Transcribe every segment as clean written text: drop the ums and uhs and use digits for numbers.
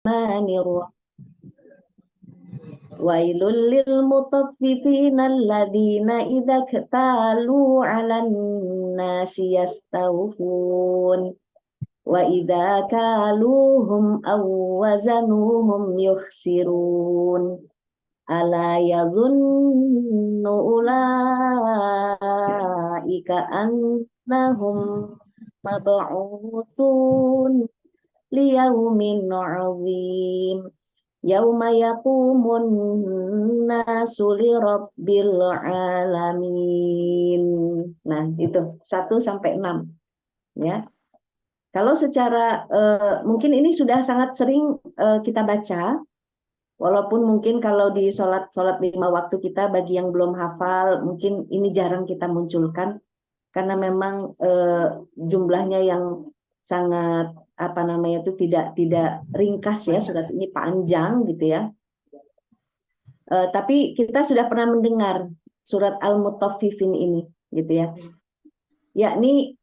Bismillahirrahmanirrahim. Wailul lil mutaffifina alladzina idza ktalu 'alan nasi yastawfun wa idza kaluhum aw wazanuhum yukhsirun. Ala yazunnu ulaika annahum mab'utsun liyaumin 'adzim. Yauma yaqumun nasu lirabbil alamin. Nah, itu 1 sampai 6 ya. Kalau secara mungkin ini sudah sangat sering kita baca, walaupun mungkin kalau di sholat 5 waktu kita bagi yang belum hafal, mungkin ini jarang kita munculkan karena memang jumlahnya yang sangat apa namanya itu tidak ringkas ya, surat ini panjang gitu ya. Tapi kita sudah pernah mendengar surat Al-Mutaffifin ini gitu ya. Yakni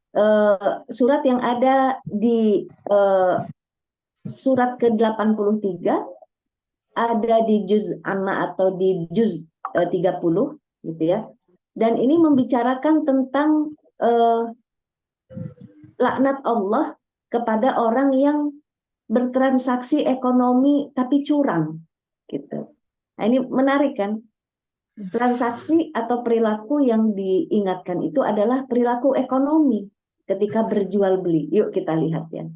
surat yang ada di surat ke-83, ada di juz amma atau di juz 30 gitu ya. Dan ini membicarakan tentang laknat Allah kepada orang yang bertransaksi ekonomi tapi curang gitu. Nah, ini menarik kan? Transaksi atau perilaku yang diingatkan itu adalah perilaku ekonomi ketika berjual beli. Yuk kita lihat ya.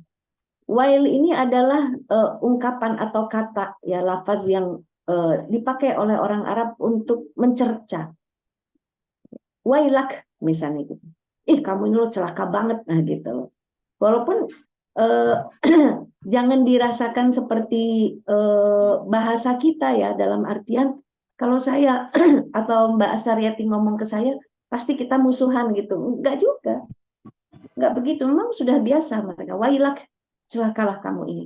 Wail ini adalah ungkapan atau kata ya, lafaz yang dipakai oleh orang Arab untuk mencerca. Wailak misalnya gitu. Ih, kamu ini lo celaka banget, nah gitu. Walaupun jangan dirasakan seperti bahasa kita ya, dalam artian kalau saya atau Mbak Asaryati ngomong ke saya pasti kita musuhan gitu. Enggak juga, enggak begitu. Memang sudah biasa mereka. Wailak, celakalah kamu ini,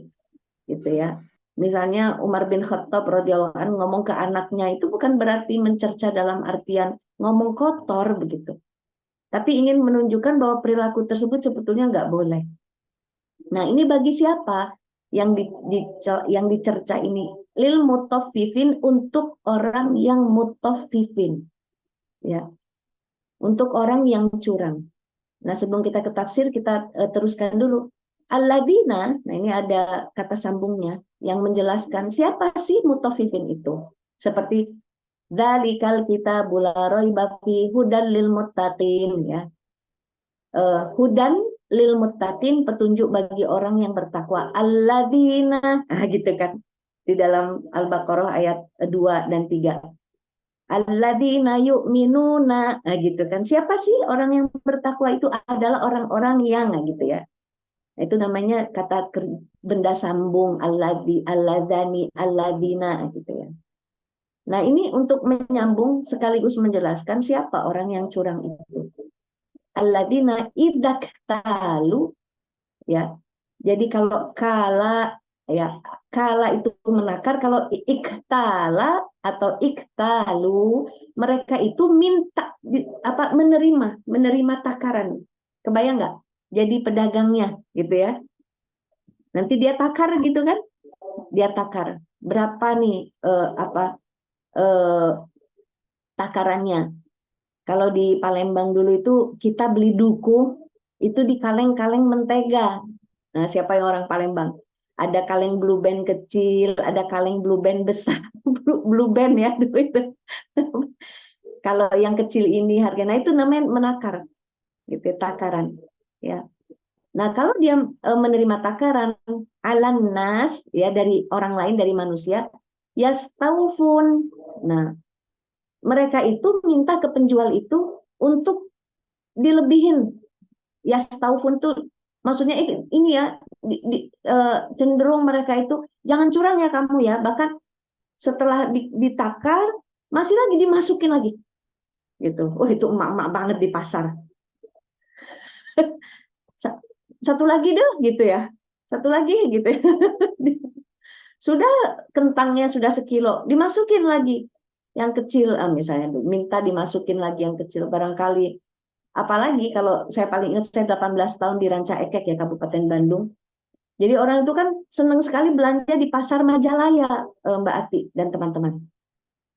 gitu ya. Misalnya Umar bin Khattab radhiyallahu anhu ngomong ke anaknya itu bukan berarti mencerca dalam artian ngomong kotor begitu, tapi ingin menunjukkan bahwa perilaku tersebut sebetulnya nggak boleh. Nah, ini bagi siapa yang dicerca ini? Lil mutaffifin, untuk orang yang mutaffifin. Ya, untuk orang yang curang. Nah, sebelum kita ke tafsir, kita teruskan dulu. Alladzina, nah ini ada kata sambungnya yang menjelaskan siapa sih mutaffifin itu. Seperti dzalikal kitabul la raiba fihi hudal lil muttaqin ya. Hudan lil muttaqin, petunjuk bagi orang yang bertakwa. Alladzina, nah gitu kan. Di dalam Al-Baqarah ayat 2 dan 3. Alladzina yu'minuna, nah gitu kan. Siapa sih orang yang bertakwa? Itu adalah orang-orang yang, nah gitu ya. Itu namanya kata benda sambung, alladzi, alladzani, alladzina gitu ya. Nah, ini untuk menyambung sekaligus menjelaskan siapa orang yang curang itu. Alladzina idaktalu ya. Jadi kalau kala ya, kala itu menakar, kalau iktala atau iktalu, mereka itu minta menerima takaran. Kebayang nggak? Jadi pedagangnya gitu ya. Nanti dia takar gitu kan? Dia takar. Berapa nih takarannya? Kalau di Palembang dulu itu kita beli duku itu di kaleng-kaleng mentega. Nah, siapa yang orang Palembang? Ada kaleng blue band kecil, ada kaleng blue band besar, blue band ya dulu itu. Kalau yang kecil ini harganya itu namanya menakar, gitu, takaran. Ya. Nah, kalau dia menerima takaran alan nas ya, dari orang lain, dari manusia, yastaufun. Nah, mereka itu minta ke penjual itu untuk dilebihin. Yastaufun tuh maksudnya ini ya, cenderung mereka itu jangan curang ya kamu ya, bahkan setelah ditakar masih lagi dimasukin lagi gitu. Oh, itu emak-emak banget di pasar. Satu lagi deh gitu ya, satu lagi gitu ya. Sudah, kentangnya sudah sekilo, dimasukin lagi yang kecil, misalnya minta dimasukin lagi yang kecil. Barangkali, apalagi kalau saya paling ingat, saya 18 tahun di Ranca Ekek ya, Kabupaten Bandung. Jadi orang itu kan senang sekali belanja di pasar Majalaya, Mbak Ati dan teman-teman.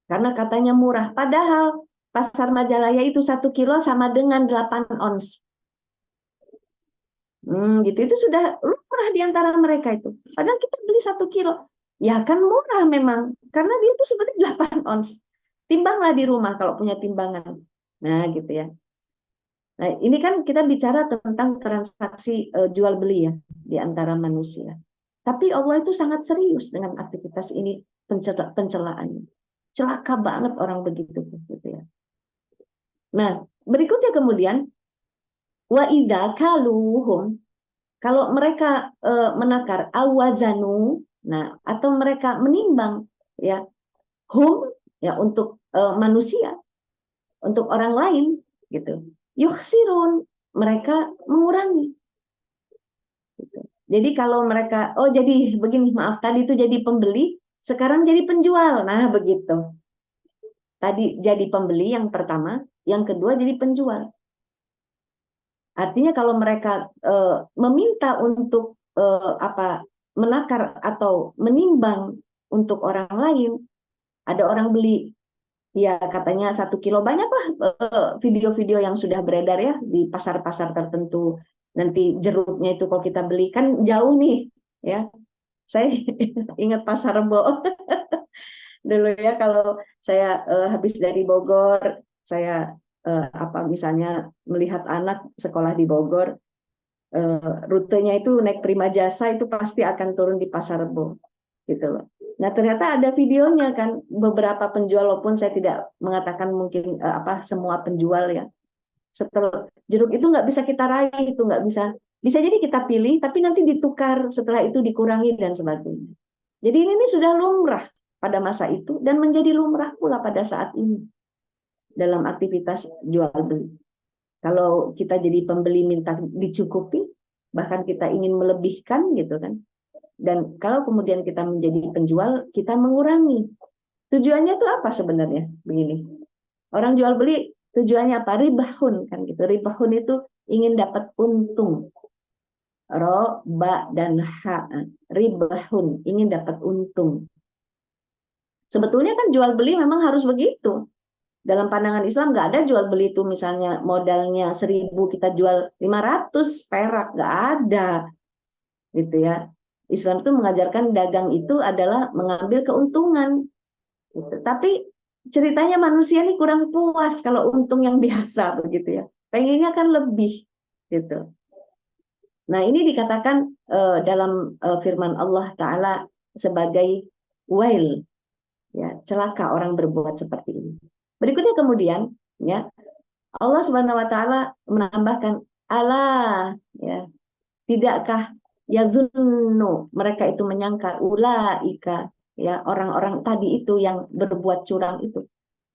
Karena katanya murah. Padahal pasar Majalaya itu 1 kilo sama dengan 8 ons. Gitu itu sudah murah di antara mereka itu. Padahal kita beli 1 kilo. Ya kan murah memang. Karena dia itu seperti 8 ons. Timbanglah di rumah kalau punya timbangan. Nah gitu ya. Nah ini kan kita bicara tentang transaksi jual beli ya di antara manusia. Tapi Allah itu sangat serius dengan aktivitas ini pencelaan. Celaka banget orang begitu gitu ya. Nah, berikutnya kemudian wa idza kaluhum, kalau mereka menakar awazanu, nah atau mereka menimbang ya hum ya untuk manusia, untuk orang lain gitu. Yukhsirun, mereka mengurangi gitu. Jadi kalau mereka jadi begini, maaf tadi itu jadi pembeli, sekarang jadi penjual. Nah, begitu. Tadi jadi pembeli yang pertama, yang kedua jadi penjual. Artinya kalau mereka meminta untuk menakar atau menimbang untuk orang lain, ada orang beli ya katanya 1 kilo, banyaklah video-video yang sudah beredar ya di pasar-pasar tertentu. Nanti jeruknya itu kalau kita beli kan jauh nih ya. Saya ingat pasar Rebo dulu ya kalau saya habis dari Bogor, saya misalnya melihat anak sekolah di Bogor, rutenya itu naik Prima Jasa itu pasti akan turun di Pasar Rebo gitu loh. Nah ternyata ada videonya kan, beberapa penjual, walaupun saya tidak mengatakan mungkin semua penjual ya. Setelah jeruk itu nggak bisa kita raih, itu nggak bisa jadi kita pilih tapi nanti ditukar, setelah itu dikurangi dan sebagainya. Jadi ini sudah lumrah pada masa itu dan menjadi lumrah pula pada saat ini dalam aktivitas jual beli. Kalau kita jadi pembeli minta dicukupi, bahkan kita ingin melebihkan gitu kan. Dan kalau kemudian kita menjadi penjual, kita mengurangi. Tujuannya itu apa sebenarnya? Begini. Orang jual beli tujuannya apa? Ribahun kan gitu. Ribahun itu ingin dapat untung. Ro, ba, dan ha. Ribahun, ingin dapat untung. Sebetulnya kan jual beli memang harus begitu. Dalam pandangan Islam nggak ada jual beli itu misalnya modalnya 1.000 kita jual 500 perak, nggak ada gitu ya. Islam itu mengajarkan dagang itu adalah mengambil keuntungan gitu. Tapi ceritanya manusia ini kurang puas kalau untung yang biasa begitu ya. Pengennya kan lebih gitu. Nah, ini dikatakan dalam firman Allah Ta'ala sebagai wail, ya, celaka orang berbuat seperti ini. Berikutnya kemudian ya Allah Subhanahu wa taala menambahkan Allah, ya, tidakkah yazunnu, mereka itu menyangka, ulaika, ya, orang-orang tadi itu yang berbuat curang itu,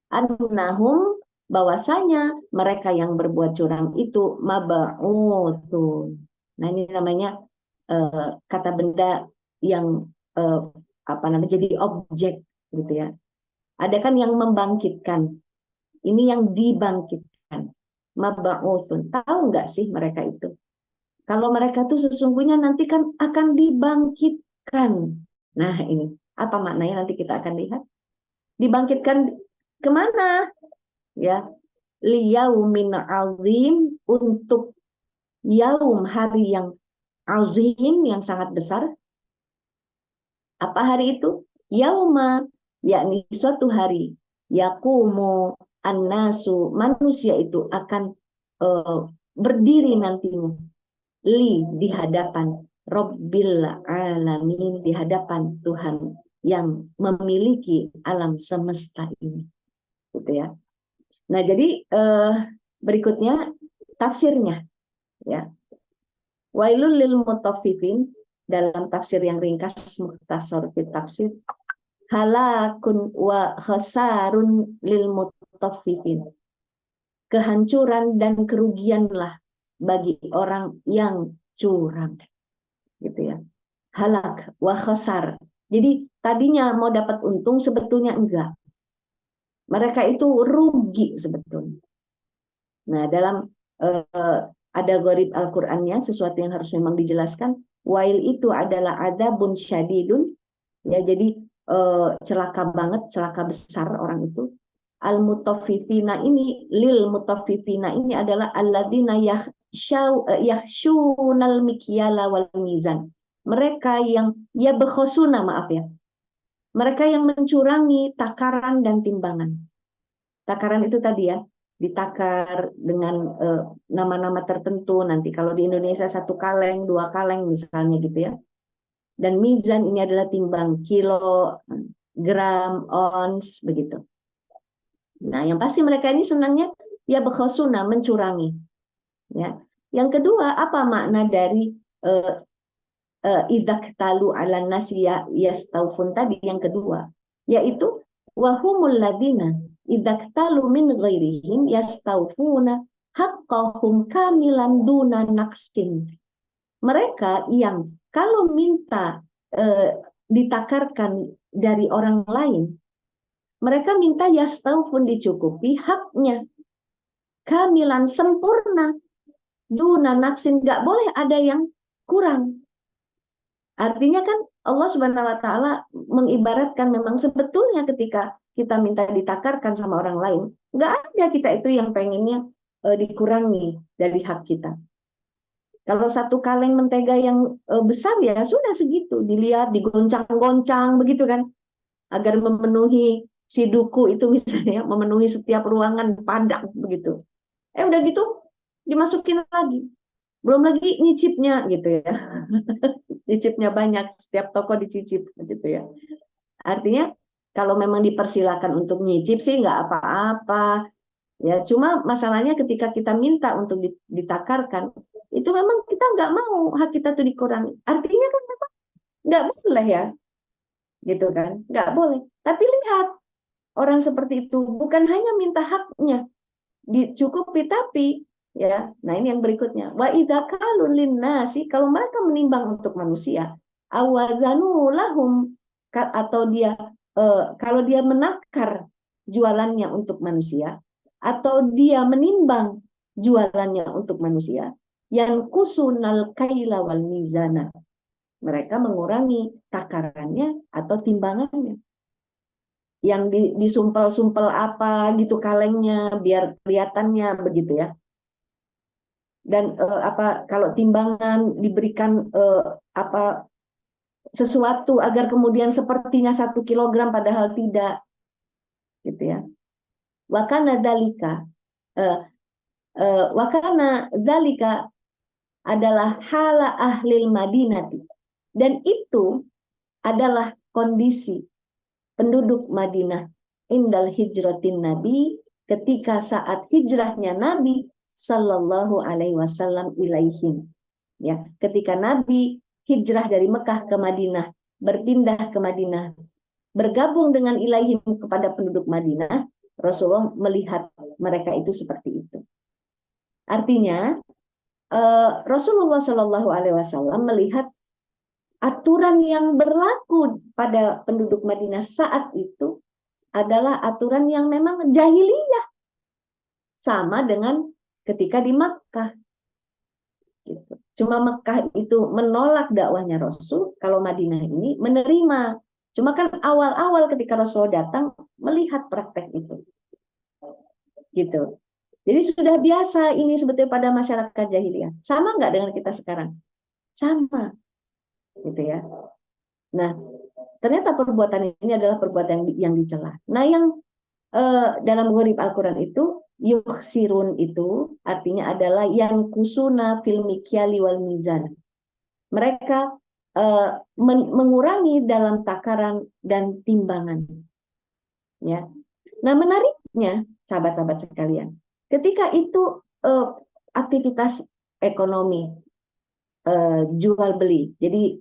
annahum, bahwasanya mereka yang berbuat curang itu mab'utsun. Nah, ini namanya kata benda yang jadi objek gitu ya. Ada kan yang membangkitkan, ini yang dibangkitkan. Mab'utsun. Tahu nggak sih mereka itu? Kalau mereka tuh sesungguhnya nanti kan akan dibangkitkan. Nah ini, apa maknanya nanti kita akan lihat. Dibangkitkan kemana? Ya, liyaumin azim, untuk yaum, hari yang azim, yang sangat besar. Apa hari itu? Yauma, yakni suatu hari. Yakumu annasu, manusia itu akan berdiri nantinya. Di hadapan Rabbil Alamin, di hadapan Tuhan yang memiliki alam semesta ini. Gitu ya. Nah, jadi berikutnya tafsirnya ya. Wailul lil mutaffifin, dalam tafsir yang ringkas mukhtasar fi tafsir, halakun wa khasarun lil mutaffifin. Kehancuran dan kerugianlah bagi orang yang curang. Gitu ya. Halak wa khasar. Jadi tadinya mau dapat untung, sebetulnya enggak. Mereka itu rugi sebetulnya. Nah, dalam ada gorib Al-Qur'annya, sesuatu yang harus memang dijelaskan, Wail itu adalah adzabun syadidun, ya, jadi celaka banget, celaka besar orang itu. Al mutaffifina ini, lil mutaffifina ini adalah alladzina yakhshunal mikyala wal mizan. Mereka yang yabkhosuna, maaf ya, mereka yang mencurangi takaran dan timbangan. Takaran itu tadi ya, ditakar dengan nama-nama tertentu. Nanti kalau di Indonesia 1 kaleng, 2 kaleng misalnya gitu ya. Dan mizan ini adalah timbang kilo, gram, ons, begitu. Nah, yang pasti mereka ini senangnya ya bekhosuna, mencurangi. Ya. Yang kedua, apa makna dari idzak talu ala nasiya yastaufun tadi? Yang kedua, yaitu wahumul ladina idzak talu min ghairihim yastaufuna haqqahum kamilan duna naqsin. Mereka yang kalau minta ditakarkan dari orang lain, mereka minta yastaufun, dicukupi haknya, kamilan, sempurna, duna naksin, nggak boleh ada yang kurang. Artinya kan Allah Subhanahu wa Ta'ala mengibaratkan memang sebetulnya ketika kita minta ditakarkan sama orang lain, nggak ada kita itu yang pengennya dikurangi dari hak kita. Kalau 1 kaleng mentega yang besar ya sudah segitu, dilihat, digoncang-goncang begitu kan, agar memenuhi si duku itu misalnya, memenuhi setiap ruangan padat begitu. Udah gitu dimasukin lagi, belum lagi nyicipnya gitu ya, nyicipnya banyak, setiap toko dicicip gitu ya. Artinya kalau memang dipersilakan untuk nyicip sih nggak apa-apa. Ya, cuma masalahnya ketika kita minta untuk ditakarkan, itu memang kita nggak mau hak kita tuh dikurangi. Artinya kan memang nggak boleh ya, gitu kan? Nggak boleh. Tapi lihat, orang seperti itu bukan hanya minta haknya dicukupi, tapi ya, nah ini yang berikutnya. Wa idza qalu linnasi, kalau mereka menimbang untuk manusia, awazanu lahum, atau dia kalau dia menakar jualannya untuk manusia, atau dia menimbang jualannya untuk manusia, yang kusunal kaila wal mizana, mereka mengurangi takarannya atau timbangannya, yang disumpel-sumpel apa gitu kalengnya biar kelihatannya begitu ya. Dan apa, kalau timbangan diberikan apa sesuatu agar kemudian sepertinya 1 kilogram padahal tidak, gitu ya. Wakana dalika wakana dalika adalah hala ahlil madinati, dan itu adalah kondisi penduduk Madinah indal hijratin Nabi, ketika saat hijrahnya Nabi Sallallahu Alaihi Wasallam ilaihim, ya, ketika Nabi hijrah dari Mekah ke Madinah, berpindah ke Madinah, bergabung dengan ilaihim kepada penduduk Madinah, Rasulullah melihat mereka itu seperti itu. Artinya Rasulullah Sallallahu Alaihi Wasallam melihat aturan yang berlaku pada penduduk Madinah saat itu adalah aturan yang memang jahiliyah, sama dengan ketika di Makkah. Gitu. Cuma Makkah itu menolak dakwahnya Rasul, kalau Madinah ini menerima. Cuma kan awal-awal ketika Rasul datang melihat praktek itu. Gitu. Jadi sudah biasa ini sebetulnya pada masyarakat jahiliyah. Sama nggak dengan kita sekarang? Sama. Gitu ya. Nah, ternyata perbuatan ini adalah perbuatan yang dicela. Nah, yang dalam gharib Al-Quran itu, yukhsirun itu artinya adalah yang kusuna fil mikyali wal mizan. Mereka mengurangi dalam takaran dan timbangan. Ya. Nah, menariknya, sahabat-sahabat sekalian, ketika itu aktivitas ekonomi, jual beli, jadi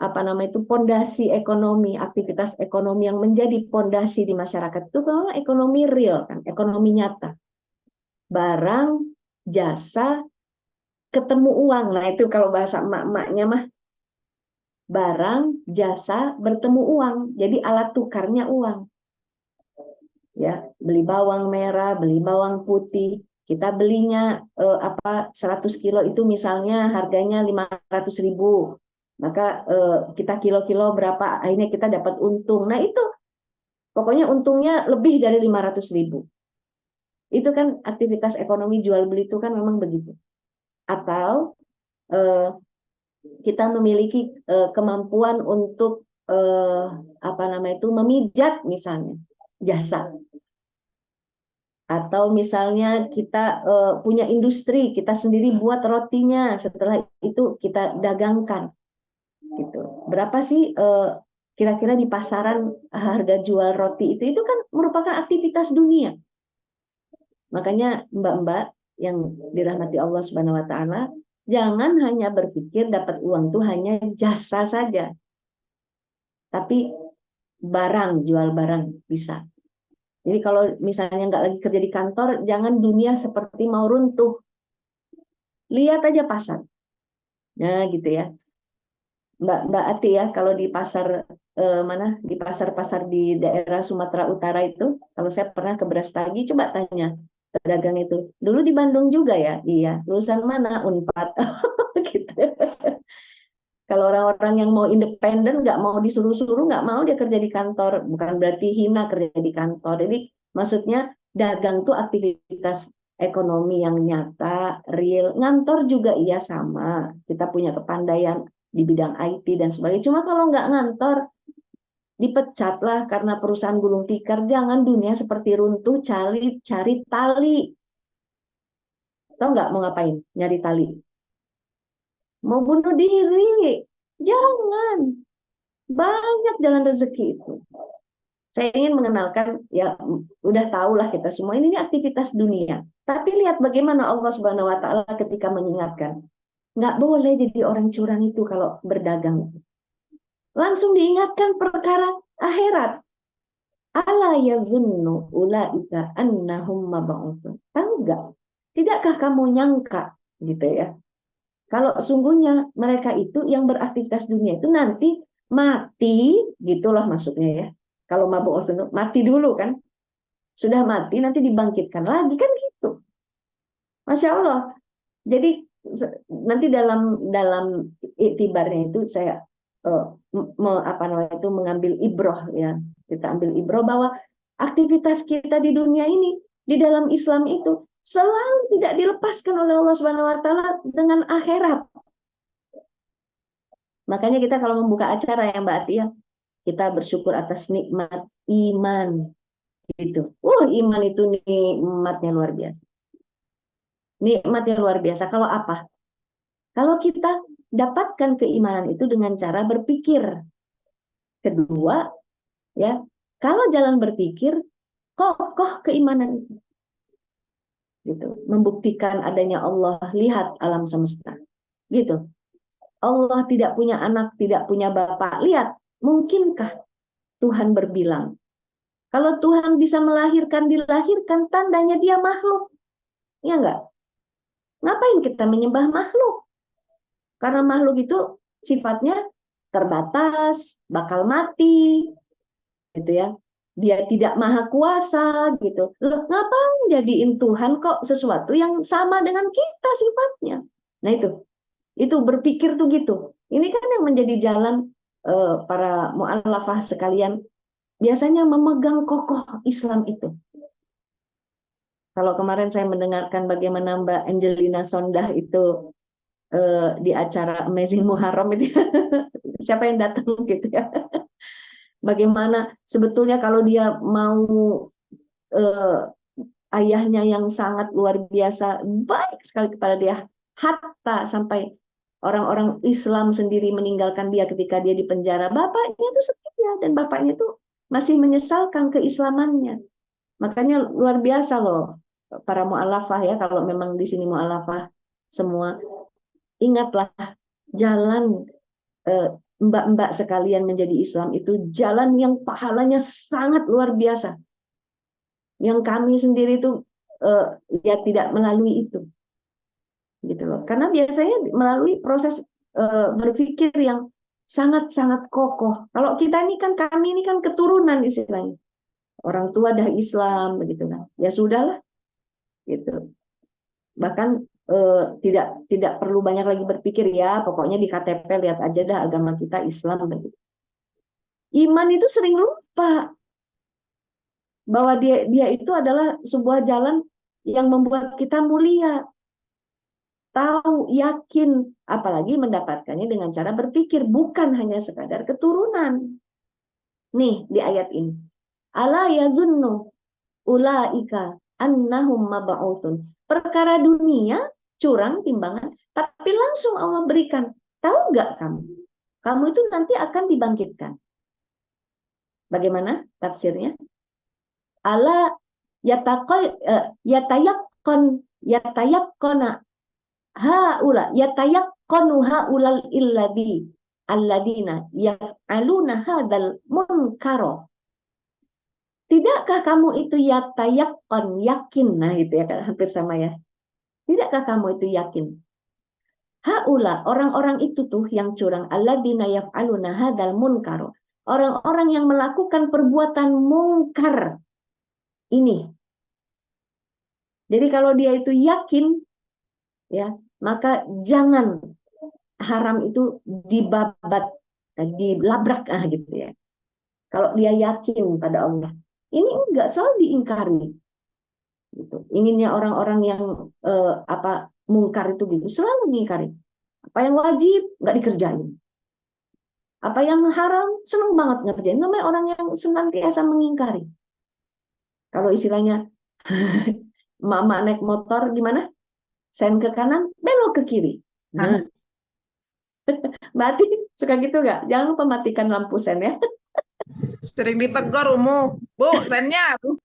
apa namanya itu, pondasi ekonomi, aktivitas ekonomi yang menjadi pondasi di masyarakat itu kalau ekonomi real kan, ekonomi nyata, barang, jasa, ketemu uang. Nah itu kalau bahasa emak-emaknya mah, barang, jasa, bertemu uang, jadi alat tukarnya uang. Ya, beli bawang merah, beli bawang putih, Kita belinya 100 kilo itu misalnya harganya 500.000. Maka kita kilo-kilo berapa, akhirnya kita dapat untung. Nah itu pokoknya untungnya lebih dari 500.000. Itu kan aktivitas ekonomi jual beli itu kan memang begitu. Atau kita memiliki kemampuan untuk memijat misalnya, jasa. Atau misalnya kita punya industri, kita sendiri buat rotinya, setelah itu kita dagangkan. Gitu. Berapa sih kira-kira di pasaran harga jual roti itu? Itu kan merupakan aktivitas dunia. Makanya mbak-mbak yang dirahmati Allah Subhanahu wa taala, jangan hanya berpikir dapat uang itu hanya jasa saja. Tapi barang, jual barang bisa. Jadi kalau misalnya nggak lagi kerja di kantor, jangan dunia seperti mau runtuh. Lihat aja pasar. Nah, gitu ya. Mbak Ati ya, kalau di pasar di pasar-pasar di daerah Sumatera Utara itu, kalau saya pernah ke Brastagi, coba tanya pedagang itu. Dulu di Bandung juga ya? Iya. Lulusan mana? Unpad. Gitu. Kalau orang-orang yang mau independen, nggak mau disuruh-suruh, nggak mau dia kerja di kantor. Bukan berarti hina kerja di kantor. Jadi maksudnya dagang tuh aktivitas ekonomi yang nyata, real. Ngantor juga iya sama. Kita punya kepandaian di bidang IT dan sebagainya. Cuma kalau nggak ngantor, dipecatlah karena perusahaan gulung tikar. Jangan dunia seperti runtuh, cari tali. Tahu nggak mau ngapain? Nyari tali. Mau bunuh diri. Jangan. Banyak jalan rezeki itu. Saya ingin mengenalkan, ya udah tahulah kita semua, ini aktivitas dunia. Tapi lihat bagaimana Allah Subhanahu wa taala ketika mengingatkan. Nggak boleh jadi orang curang itu kalau berdagang. Langsung diingatkan perkara akhirat. Ala yazunnu ulaika annahum mab'utsun. Tahu nggak? Tidakkah kamu nyangka gitu ya? Kalau sungguhnya mereka itu yang beraktivitas dunia itu nanti mati, gitulah maksudnya ya. Kalau mabuk mati dulu kan, sudah mati nanti dibangkitkan lagi kan gitu. Masya Allah. Jadi nanti dalam iktibarnya itu saya mengambil ibroh ya. Kita ambil ibroh bahwa aktivitas kita di dunia ini di dalam Islam itu selalu tidak dilepaskan oleh Allah Subhanahu wa taala dengan akhirat. Makanya kita kalau membuka acara yang Mbak Atia, kita bersyukur atas nikmat iman gitu. Iman itu nikmatnya luar biasa. Nikmatnya luar biasa. Kalau apa? Kalau kita dapatkan keimanan itu dengan cara berpikir. Kedua, ya, kalau jalan berpikir, kokoh keimanan itu. Gitu. Membuktikan adanya Allah, lihat alam semesta. Gitu. Allah tidak punya anak, tidak punya bapak. Lihat, mungkinkah Tuhan berbilang? Kalau Tuhan bisa dilahirkan, tandanya dia makhluk. Ya enggak? Ngapain kita menyembah makhluk? Karena makhluk itu sifatnya terbatas, bakal mati, gitu ya. Dia tidak maha kuasa, gitu. Loh, ngapain jadiin Tuhan kok sesuatu yang sama dengan kita sifatnya? Nah itu berpikir tuh gitu. Ini kan yang menjadi jalan para mu'allafah sekalian, biasanya memegang kokoh Islam itu. Kalau kemarin saya mendengarkan bagaimana Mbak Angelina Sondah itu di acara Amazing Muharram itu, siapa yang datang gitu ya. Bagaimana sebetulnya kalau dia mau ayahnya yang sangat luar biasa baik sekali kepada dia, hatta sampai orang-orang Islam sendiri meninggalkan dia ketika dia di penjara, bapaknya itu setia dan bapaknya itu masih menyesalkan keislamannya. Makanya luar biasa loh para mu'alafah ya, kalau memang di sini mu'alafah semua, ingatlah jalan mbak-mbak sekalian menjadi Islam itu jalan yang pahalanya sangat luar biasa. Yang kami sendiri itu ya tidak melalui itu. Gitu loh. Karena biasanya melalui proses berpikir yang sangat-sangat kokoh. Kalau kita ini kan, kami ini kan keturunan istilahnya. Orang tua dah Islam begitu kan. Ya sudahlah gitu. Bahkan tidak tidak perlu banyak lagi berpikir ya, pokoknya di KTP lihat aja dah agama kita Islam begitu. Iman itu sering lupa bahwa dia itu adalah sebuah jalan yang membuat kita mulia, tahu, yakin, apalagi mendapatkannya dengan cara berpikir, bukan hanya sekadar keturunan. Nih di ayat ini. Ala yazunnu ulaika annahum mab'utsun. Perkara dunia, curang timbangan, tapi langsung Allah berikan. Tahu nggak kamu? Kamu itu nanti akan dibangkitkan. Bagaimana tafsirnya? Ala yatayakkona haula yatayakkonu haulal alladina yaf'aluna hadzal munkaro. Tidakkah kamu itu yatayakkon, yakin? Nah itu ya kan hampir sama ya. Tidakkah kamu itu yakin? Haula, orang-orang itu tuh yang curang, alladina yaf'aluna hadzal munkaro. Orang-orang yang melakukan perbuatan mungkar ini. Jadi kalau dia itu yakin, ya, maka jangan haram itu dibabat, dilabrak gitu ya. Kalau dia yakin pada Allah, ini enggak selalu diingkari. Gitu. Inginnya orang-orang yang mungkar itu gitu, selalu diingkari. Apa yang wajib nggak dikerjain. Apa yang haram senang banget ngerjain. Namanya orang yang senantiasa mengingkari. Kalau istilahnya mama naik motor gimana? Sen ke kanan, belok ke kiri. Nah, berarti suka gitu nggak? Jangan lupa matikan lampu sen ya. Sering ditegur Umu, Bu, sennya tuh.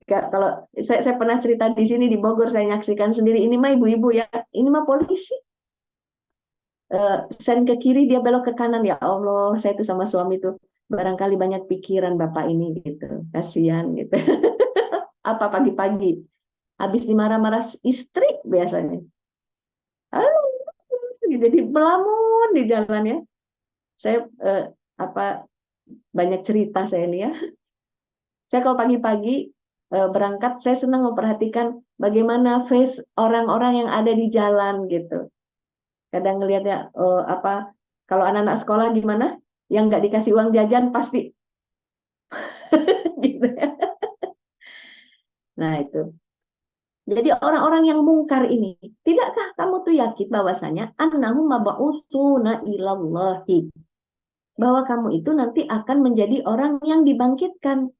Kalau saya pernah cerita di sini di Bogor, saya nyaksikan sendiri. Ini mah ibu-ibu ya, ini mah polisi. Sen ke kiri, dia belok ke kanan. Ya Allah, saya itu sama suami tuh barangkali banyak pikiran bapak ini gitu, kasihan gitu. Apa pagi-pagi, habis dimarah-marah istri biasanya. Jadi melamun di jalan ya. Saya banyak cerita saya ini ya. Saya kalau pagi-pagi berangkat, saya senang memperhatikan bagaimana face orang-orang yang ada di jalan gitu. Kadang ngelihatnya kalau anak-anak sekolah gimana, yang nggak dikasih uang jajan pasti gitu ya. Nah itu. Jadi orang-orang yang mungkar ini, tidakkah kamu tuh yakin bahwasanya annahum mab'utsuna ilallahi, bahwa kamu itu nanti akan menjadi orang yang dibangkitkan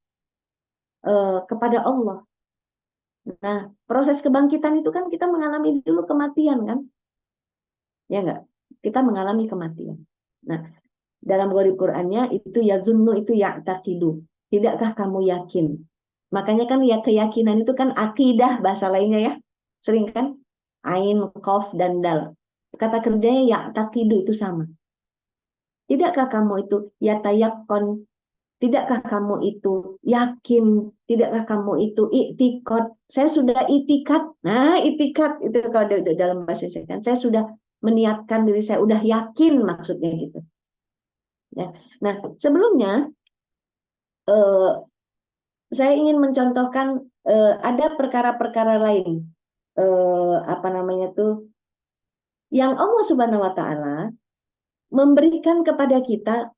kepada Allah. Nah, proses kebangkitan itu kan kita mengalami dulu kematian kan? Ya enggak? Kita mengalami kematian. Nah, dalam Qur'annya itu yazunnu itu ya'taqidu. Tidakkah kamu yakin? Makanya kan ya keyakinan itu kan akidah bahasa lainnya ya. Sering kan? Ain, qaf, dan dal. Kata kerjanya ya'taqidu itu sama. Tidakkah kamu itu yatayakkon? Tidakkah kamu itu yakin? Tidakkah kamu itu iktikad? Saya sudah itikad. Nah, itikad itu kalau dalam bahasa Indonesia kan saya sudah meniatkan diri, saya udah yakin maksudnya gitu. Ya. Nah, sebelumnya saya ingin mencontohkan ada perkara-perkara lain apa namanya tuh yang Allah Subhanahu Wa Taala memberikan kepada kita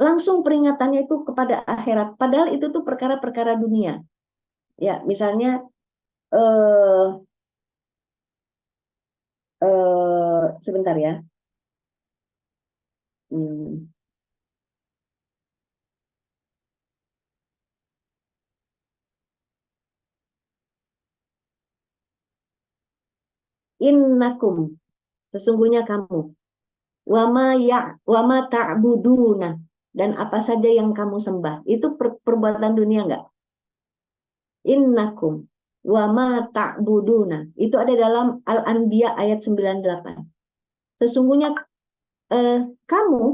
langsung peringatannya itu kepada akhirat. Padahal itu tuh perkara-perkara dunia. Ya, misalnya eh, sebentar ya. Hmm. Innakum, sesungguhnya kamu, wama ta'buduna, dan apa saja yang kamu sembah. Itu perbuatan dunia enggak? Innakum wama ta'buduna. Itu ada dalam Al-Anbiya ayat 98. Sesungguhnya kamu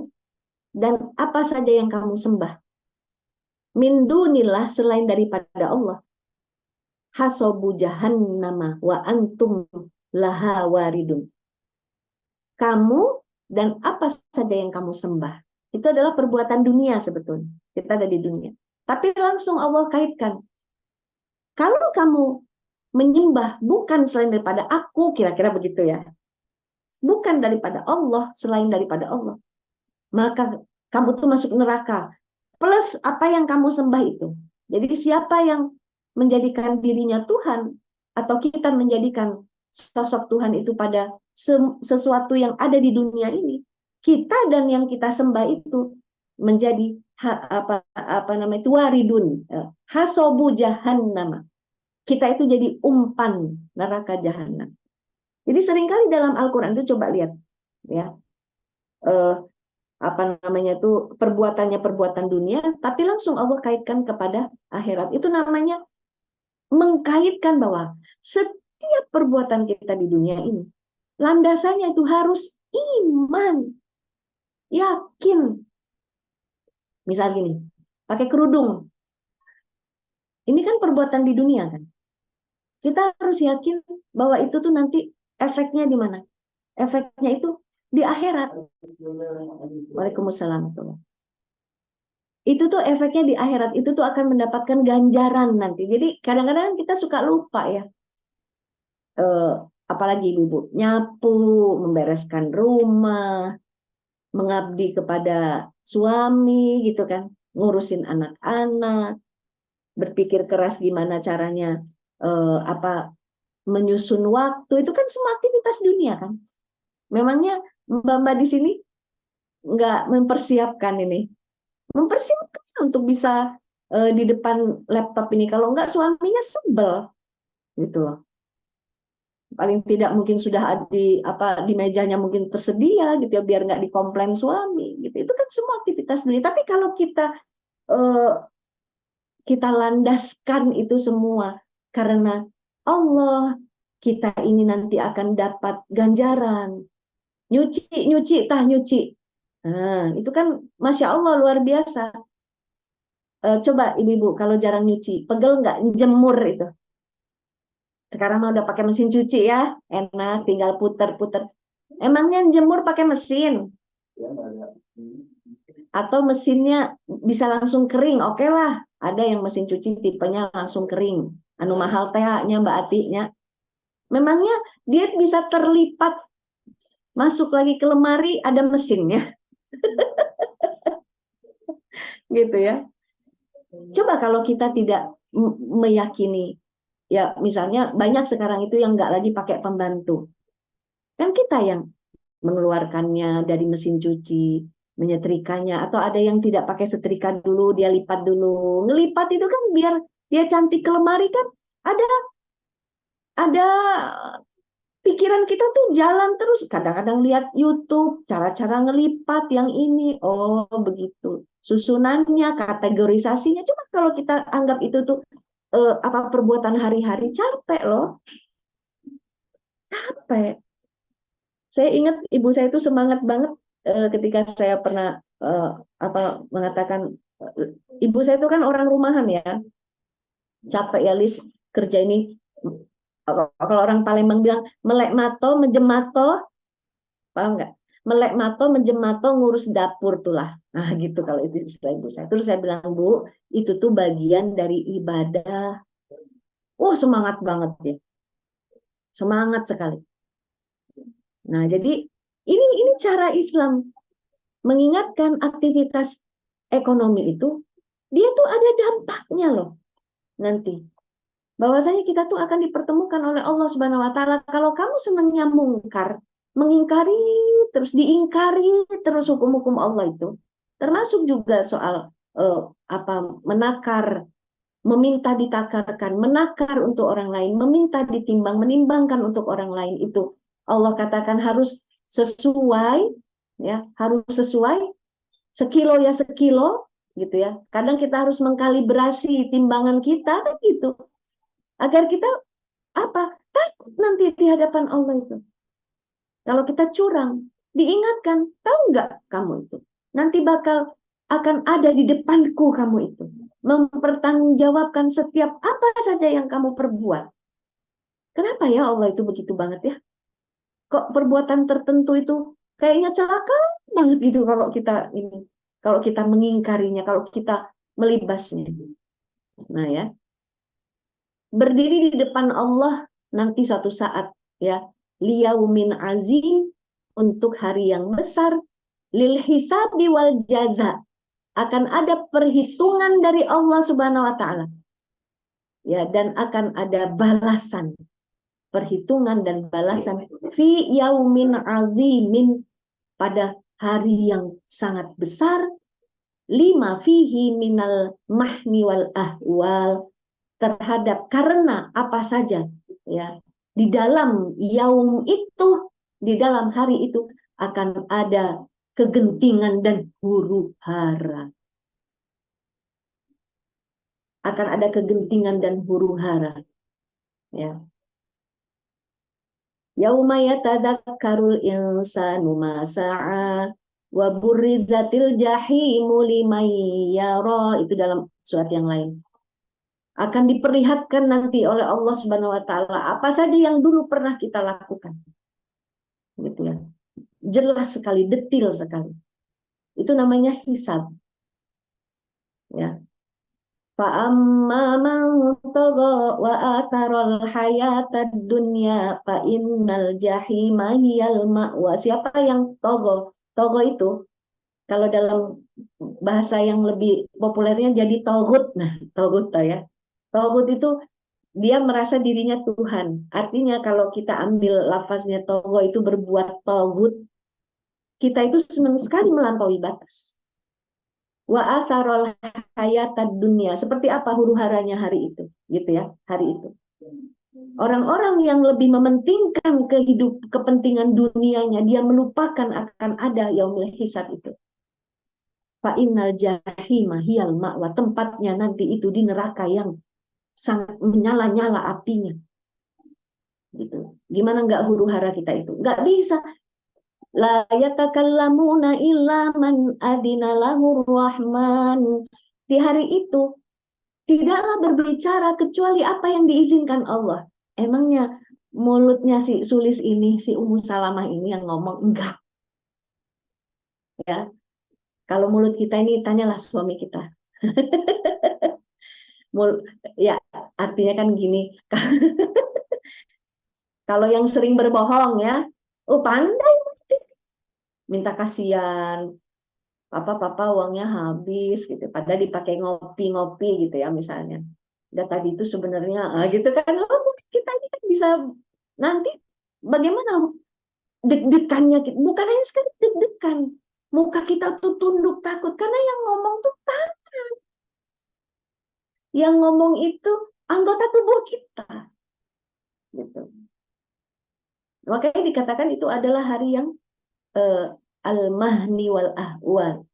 dan apa saja yang kamu sembah min dunillah, selain daripada Allah, hasobu jahannama wa antum laha waridun. Kamu dan apa saja yang kamu sembah itu adalah perbuatan dunia sebetulnya. Kita ada di dunia. Tapi langsung Allah kaitkan. Kalau kamu menyembah bukan selain daripada aku, kira-kira begitu ya. Bukan daripada Allah, selain daripada Allah, maka kamu tuh masuk neraka. Plus apa yang kamu sembah itu. Jadi siapa yang menjadikan dirinya Tuhan, atau kita menjadikan sosok Tuhan itu pada sesuatu yang ada di dunia ini, kita dan yang kita sembah itu menjadi apa namanya itu waridun, hasobu jahannam. Kita itu jadi umpan neraka jahanam. Jadi seringkali dalam Al-Quran itu coba lihat, ya, apa namanya itu perbuatannya perbuatan dunia, tapi langsung Allah kaitkan kepada akhirat. Itu namanya mengkaitkan bahwa setiap perbuatan kita di dunia ini, landasannya itu harus iman, yakin. Misal gini, pakai kerudung, ini kan perbuatan di dunia kan. Kita harus yakin bahwa itu tuh nanti efeknya di mana? Efeknya itu di akhirat. Waalaikumsalam. Itu tuh efeknya di akhirat, itu tuh akan mendapatkan ganjaran nanti. Jadi kadang-kadang kita suka lupa ya. Apalagi ibu-ibu, nyapu, membereskan rumah, mengabdi kepada suami gitu kan, ngurusin anak-anak, berpikir keras gimana caranya menyusun waktu, itu kan semua aktivitas dunia kan. Memangnya Mbak di sini nggak mempersiapkan ini, mempersiapkan untuk bisa di depan laptop ini, kalau nggak suaminya sebel gitu loh. Paling tidak mungkin sudah di mejanya mungkin tersedia gitu ya, biar nggak dikomplain suami gitu. Itu kan semua aktivitas dunia. Tapi kalau kita landaskan itu semua karena Allah, kita ini nanti akan dapat ganjaran. Nyuci, tah nyuci. Nah, itu kan Masya Allah luar biasa. Coba ibu-ibu kalau jarang nyuci, pegel nggak jemur itu? Sekarang mah udah pakai mesin cuci ya, enak, tinggal puter-puter. Emangnya jemur pakai mesin? Atau mesinnya bisa langsung kering? Oke lah, ada yang mesin cuci tipenya langsung kering. Anu mahal teh-nya Mbak Ati-nya. Memangnya dia bisa terlipat, masuk lagi ke lemari, ada mesinnya. Gitu ya. Coba kalau kita tidak meyakini, ya misalnya banyak sekarang itu yang nggak lagi pakai pembantu. Kan kita yang mengeluarkannya dari mesin cuci, menyetrikanya, atau ada yang tidak pakai setrika dulu, dia lipat dulu. Ngelipat itu kan biar dia cantik ke lemari kan, ada pikiran kita tuh jalan terus. Kadang-kadang lihat YouTube, cara-cara ngelipat yang ini, oh begitu. Susunannya, kategorisasinya. Coba kalau kita anggap itu tuh perbuatan hari-hari, capek loh, capek. Saya ingat ibu saya itu semangat banget ketika saya pernah mengatakan, ibu saya itu kan orang rumahan ya, capek ya Lis kerja ini. Kalau orang Palembang bilang melek mato, menjemato, paham nggak? Melek mato, menjemato, ngurus dapur tuh lah. Nah gitu kalau itu istilah ibu saya. Terus saya bilang, Bu, itu tuh bagian dari ibadah. Wah semangat banget ya, semangat sekali. Nah jadi ini cara Islam mengingatkan aktivitas ekonomi itu, dia tuh ada dampaknya loh nanti. Bahwasanya kita tuh akan dipertemukan oleh Allah Subhanahu wa taala. Kalau kamu senangnya mungkar, mengingkari terus diingkari terus hukum-hukum Allah itu, termasuk juga soal menakar, meminta ditakarkan, menakar untuk orang lain, meminta ditimbang, menimbangkan untuk orang lain, itu Allah katakan harus sesuai, ya, harus sesuai, sekilo ya sekilo gitu ya. Kadang kita harus mengkalibrasi timbangan kita kan gitu, agar kita takut nanti di hadapan Allah itu. Kalau kita curang, diingatkan, tahu nggak kamu itu nanti akan ada di depanku, kamu itu mempertanggungjawabkan setiap apa saja yang kamu perbuat. Kenapa ya Allah itu begitu banget ya? Kok perbuatan tertentu itu kayaknya celaka banget gitu kalau kita mengingkarinya, kalau kita melibasnya. Nah ya. berdiri di depan Allah nanti suatu saat, ya, liyaumin azim, untuk hari yang besar, lil hisabi wal jaza, akan ada perhitungan dari Allah Subhanahu wa taala, ya, dan akan ada balasan, perhitungan dan balasan fi yaumin azimin, pada hari yang sangat besar, lima fihi minal mahni wal ahwal, terhadap karena apa saja, ya, di dalam yaum itu, di dalam hari itu akan ada kegentingan dan huru hara, akan ada kegentingan dan huru hara, ya. Yauma yatadzakkarul insanu ma sa'a wa burrizatil jahimu liman yara, itu dalam surat yang lain. Akan diperlihatkan nanti oleh Allah Subhanahu wa taala apa saja yang dulu pernah kita lakukan. Gitu ya. Jelas sekali, detail sekali. Itu namanya hisab. Ya. Fa'amma man tagha wa atharal hayatad dunya fa innal jahima hiyal ma'wa. Siapa yang togo? Togo itu kalau dalam bahasa yang lebih populernya jadi togut. Nah, togut ya. Togut itu dia merasa dirinya Tuhan. Artinya kalau kita ambil lafaznya togo itu berbuat togut, kita itu senang sekali melampaui batas. Wa atharol hayatad dunia. Seperti apa huru haranya hari itu, gitu ya, hari itu. Orang-orang yang lebih mementingkan kepentingan dunianya, dia melupakan akan ada yaumil hisab itu. Fa innal jahima hiyal ma'wa, tempatnya nanti itu di neraka yang sangat menyala-nyala apinya. Gitu. Gimana nggak huru hara kita itu? Nggak bisa. La yatakallamuna illa man adina lahur rahman. Di hari itu tidaklah berbicara kecuali apa yang diizinkan Allah. Emangnya mulutnya si Sulis ini, si Ummu Salamah ini yang ngomong? Enggak. Ya. Kalau mulut kita ini, tanyalah suami kita. Ya, artinya kan gini. Kalau yang sering berbohong ya, oh pandai, minta kasihan, papa uangnya habis gitu, padahal dipakai ngopi-ngopi gitu ya misalnya. Dan tadi itu sebenarnya gitu kan, mungkin kita ini kan bisa nanti bagaimana deg-degannya, bukan hanya sekali deg-degan, muka kita tuh tunduk takut karena yang ngomong tuh tangan, yang ngomong itu anggota tubuh kita, gitu. Makanya dikatakan itu adalah hari yang al-mahni wal ahwal,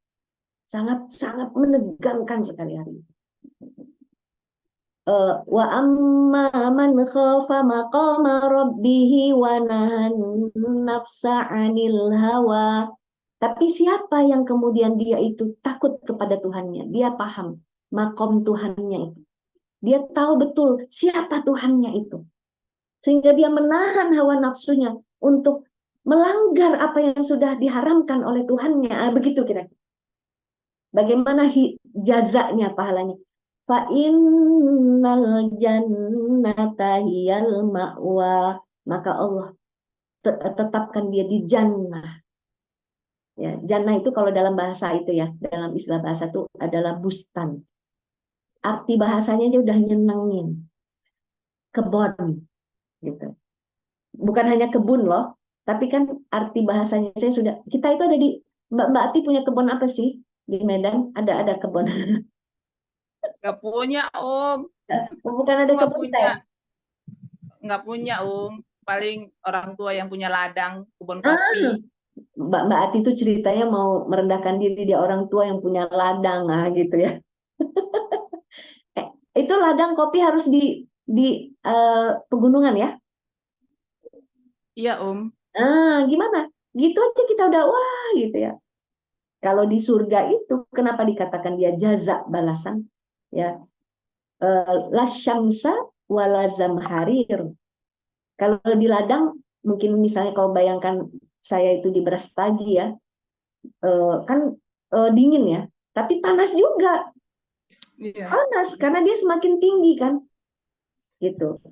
sangat-sangat menegangkan sekali hari ini. Wa amma man khafa maqama rabbih wa nahan nafsa 'anil hawa. Tapi siapa yang kemudian dia itu takut kepada Tuhannya, dia paham makom Tuhannya itu. Dia tahu betul siapa Tuhannya itu. Sehingga dia menahan hawa nafsunya untuk melanggar apa yang sudah diharamkan oleh Tuhannya. Begitu kira-kira. Bagaimana jazanya, pahalanya? Fa innal jannata hiyal ma'wa, maka Allah tetapkan dia di jannah. Ya, jannah itu kalau dalam bahasa itu ya, dalam istilah bahasa itu adalah bustan. Arti bahasanya dia udah nyenengin. Kebun gitu. Bukan hanya kebun loh, tapi kan arti bahasanya saya sudah, kita itu ada di, Mbak Ati punya kebun apa sih di Medan? Ada kebun. Nggak punya, Om. Bukan ada Nggak kebun punya. teh. Nggak punya, Om. Paling orang tua yang punya ladang, kebun Ah, kopi. Mbak Ati itu ceritanya mau merendahkan diri, dia orang tua yang punya ladang, gitu ya. Itu ladang kopi harus di pegunungan ya. Iya, Om. Gimana? Gitu aja kita udah wah gitu ya. Kalau di surga itu kenapa dikatakan dia jaza, balasan? Ya, la syamsa wala zamharir. Kalau di ladang mungkin misalnya kalau bayangkan saya itu di Brastagi ya, kan dingin ya, tapi panas juga. Iya. Panas karena dia semakin tinggi kan. gitu.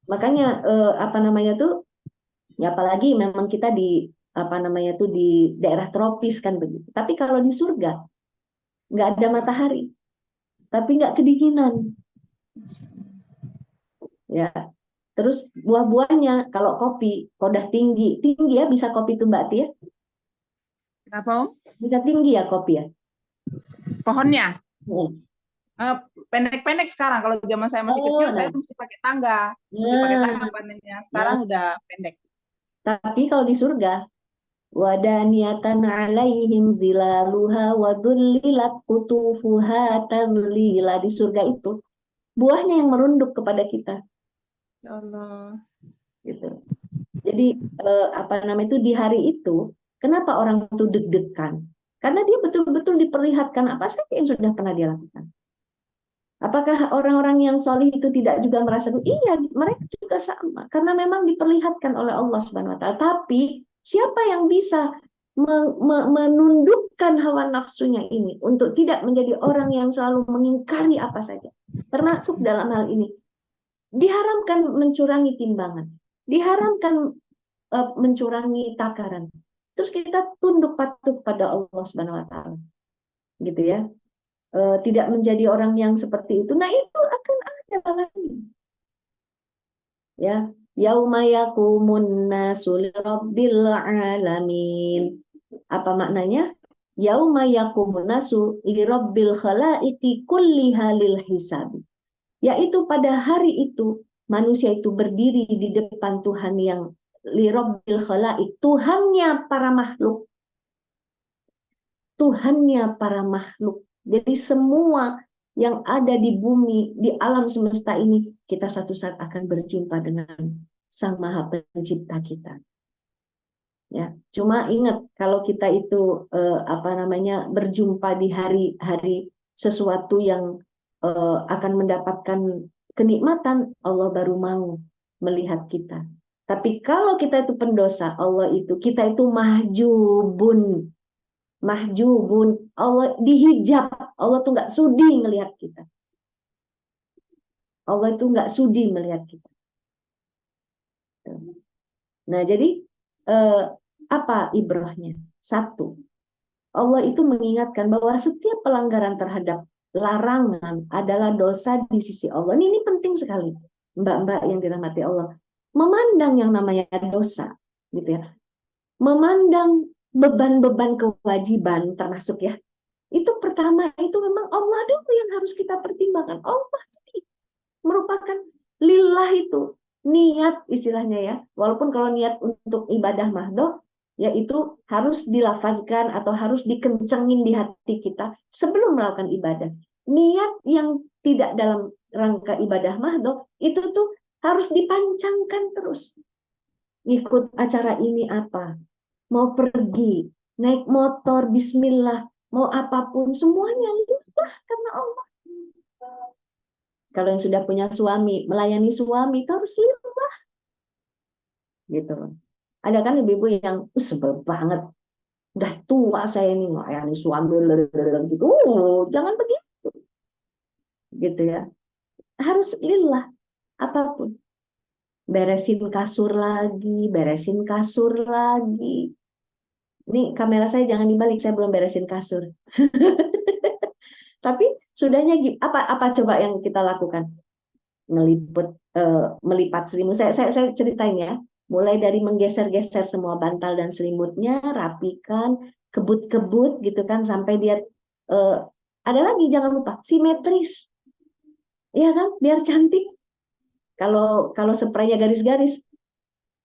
Makanya apa namanya tuh, ya apalagi memang kita di apa namanya tuh di daerah tropis kan begitu. Tapi kalau di surga nggak ada matahari, tapi nggak kedinginan, ya. Terus buah-buahnya, kalau kopi, kalau udah tinggi, tinggi ya bisa kopi itu Mbak Tia, Kenapa, Om? bisa tinggi ya kopi ya. Pohonnya Hmm. pendek-pendek sekarang. Kalau zaman saya masih Oh, kecil, saya nah, mesti pakai tangga. Mesti pakai tangga nah, panennya. nah. Sekarang udah pendek. Tapi kalau di surga, wadaniyatan alaihim zilaluha wa dhullilat qutufuha tadlila. Di surga itu buahnya yang merunduk kepada kita Ya Allah. gitu. Jadi apa namanya itu di hari itu kenapa orang itu deg-degan? Karena dia betul-betul diperlihatkan apa saja yang sudah pernah dia lakukan. Apakah orang-orang yang solih itu tidak juga merasa iya mereka juga sama karena memang diperlihatkan oleh Allah Subhanahu Wa Taala. Tapi siapa yang bisa menundukkan hawa nafsunya ini untuk tidak menjadi orang yang selalu mengingkari apa saja, termasuk dalam hal ini diharamkan mencurangi timbangan, diharamkan mencurangi takaran. Terus kita tunduk patuh pada Allah Subhanahu Wa Taala, gitu ya. Tidak menjadi orang yang seperti itu. Nah itu akan ada lagi, ya. Yauma yaqumun nasu lirabbil alamin. Apa maknanya? Yauma yaqumun nasu lirabbil khalaiqi kulliha lil hisab. Yaitu pada hari itu manusia itu berdiri di depan Tuhan yang lirabbil khalaiq, Tuhannya para makhluk, Tuhannya para makhluk. Jadi semua yang ada di bumi, di alam semesta ini, kita suatu saat akan berjumpa dengan Sang Maha Pencipta kita. Ya, cuma ingat kalau kita itu apa namanya berjumpa di hari-hari sesuatu yang akan mendapatkan kenikmatan, Allah baru mau melihat kita. Tapi kalau kita itu pendosa, Allah itu kita itu mahjubun, mahjubun. Allah dihijab. Allah tuh nggak sudi melihat kita. Allah itu nggak sudi melihat kita. Nah, jadi apa ibrahnya? Satu, Allah itu mengingatkan bahwa setiap pelanggaran terhadap larangan adalah dosa di sisi Allah. Ini penting sekali, mbak-mbak yang dirahmati Allah. Memandang yang namanya dosa, gitu ya. Memandang beban-beban kewajiban termasuk ya. Itu pertama itu memang Allah dulu yang harus kita pertimbangkan. Allah merupakan lillah itu niat istilahnya ya. Walaupun kalau niat untuk ibadah mahdoh yaitu harus dilafazkan atau harus dikencengin di hati kita sebelum melakukan ibadah. Niat yang tidak dalam rangka ibadah mahdoh itu tuh harus dipancangkan terus. Ikut acara ini apa? Mau pergi, naik motor, bismillah, mau apapun, semuanya lillah karena Allah. Kalau yang sudah punya suami, melayani suami itu harus lillah. Gitu. Ada kan ibu-ibu yang sebel banget, udah tua saya ini melayani suami gitu. Jangan begitu. Gitu ya. Harus lillah apapun. Beresin kasur lagi, beresin kasur lagi. Ini kamera saya jangan dibalik, saya belum beresin kasur. Tapi sudahnya apa coba yang kita lakukan? Melipat selimut. Saya ceritain ya. Mulai dari menggeser-geser semua bantal dan selimutnya, rapikan, kebut-kebut gitu kan sampai dia ada lagi jangan lupa simetris. Ya kan? Biar cantik. Kalau spraynya garis-garis,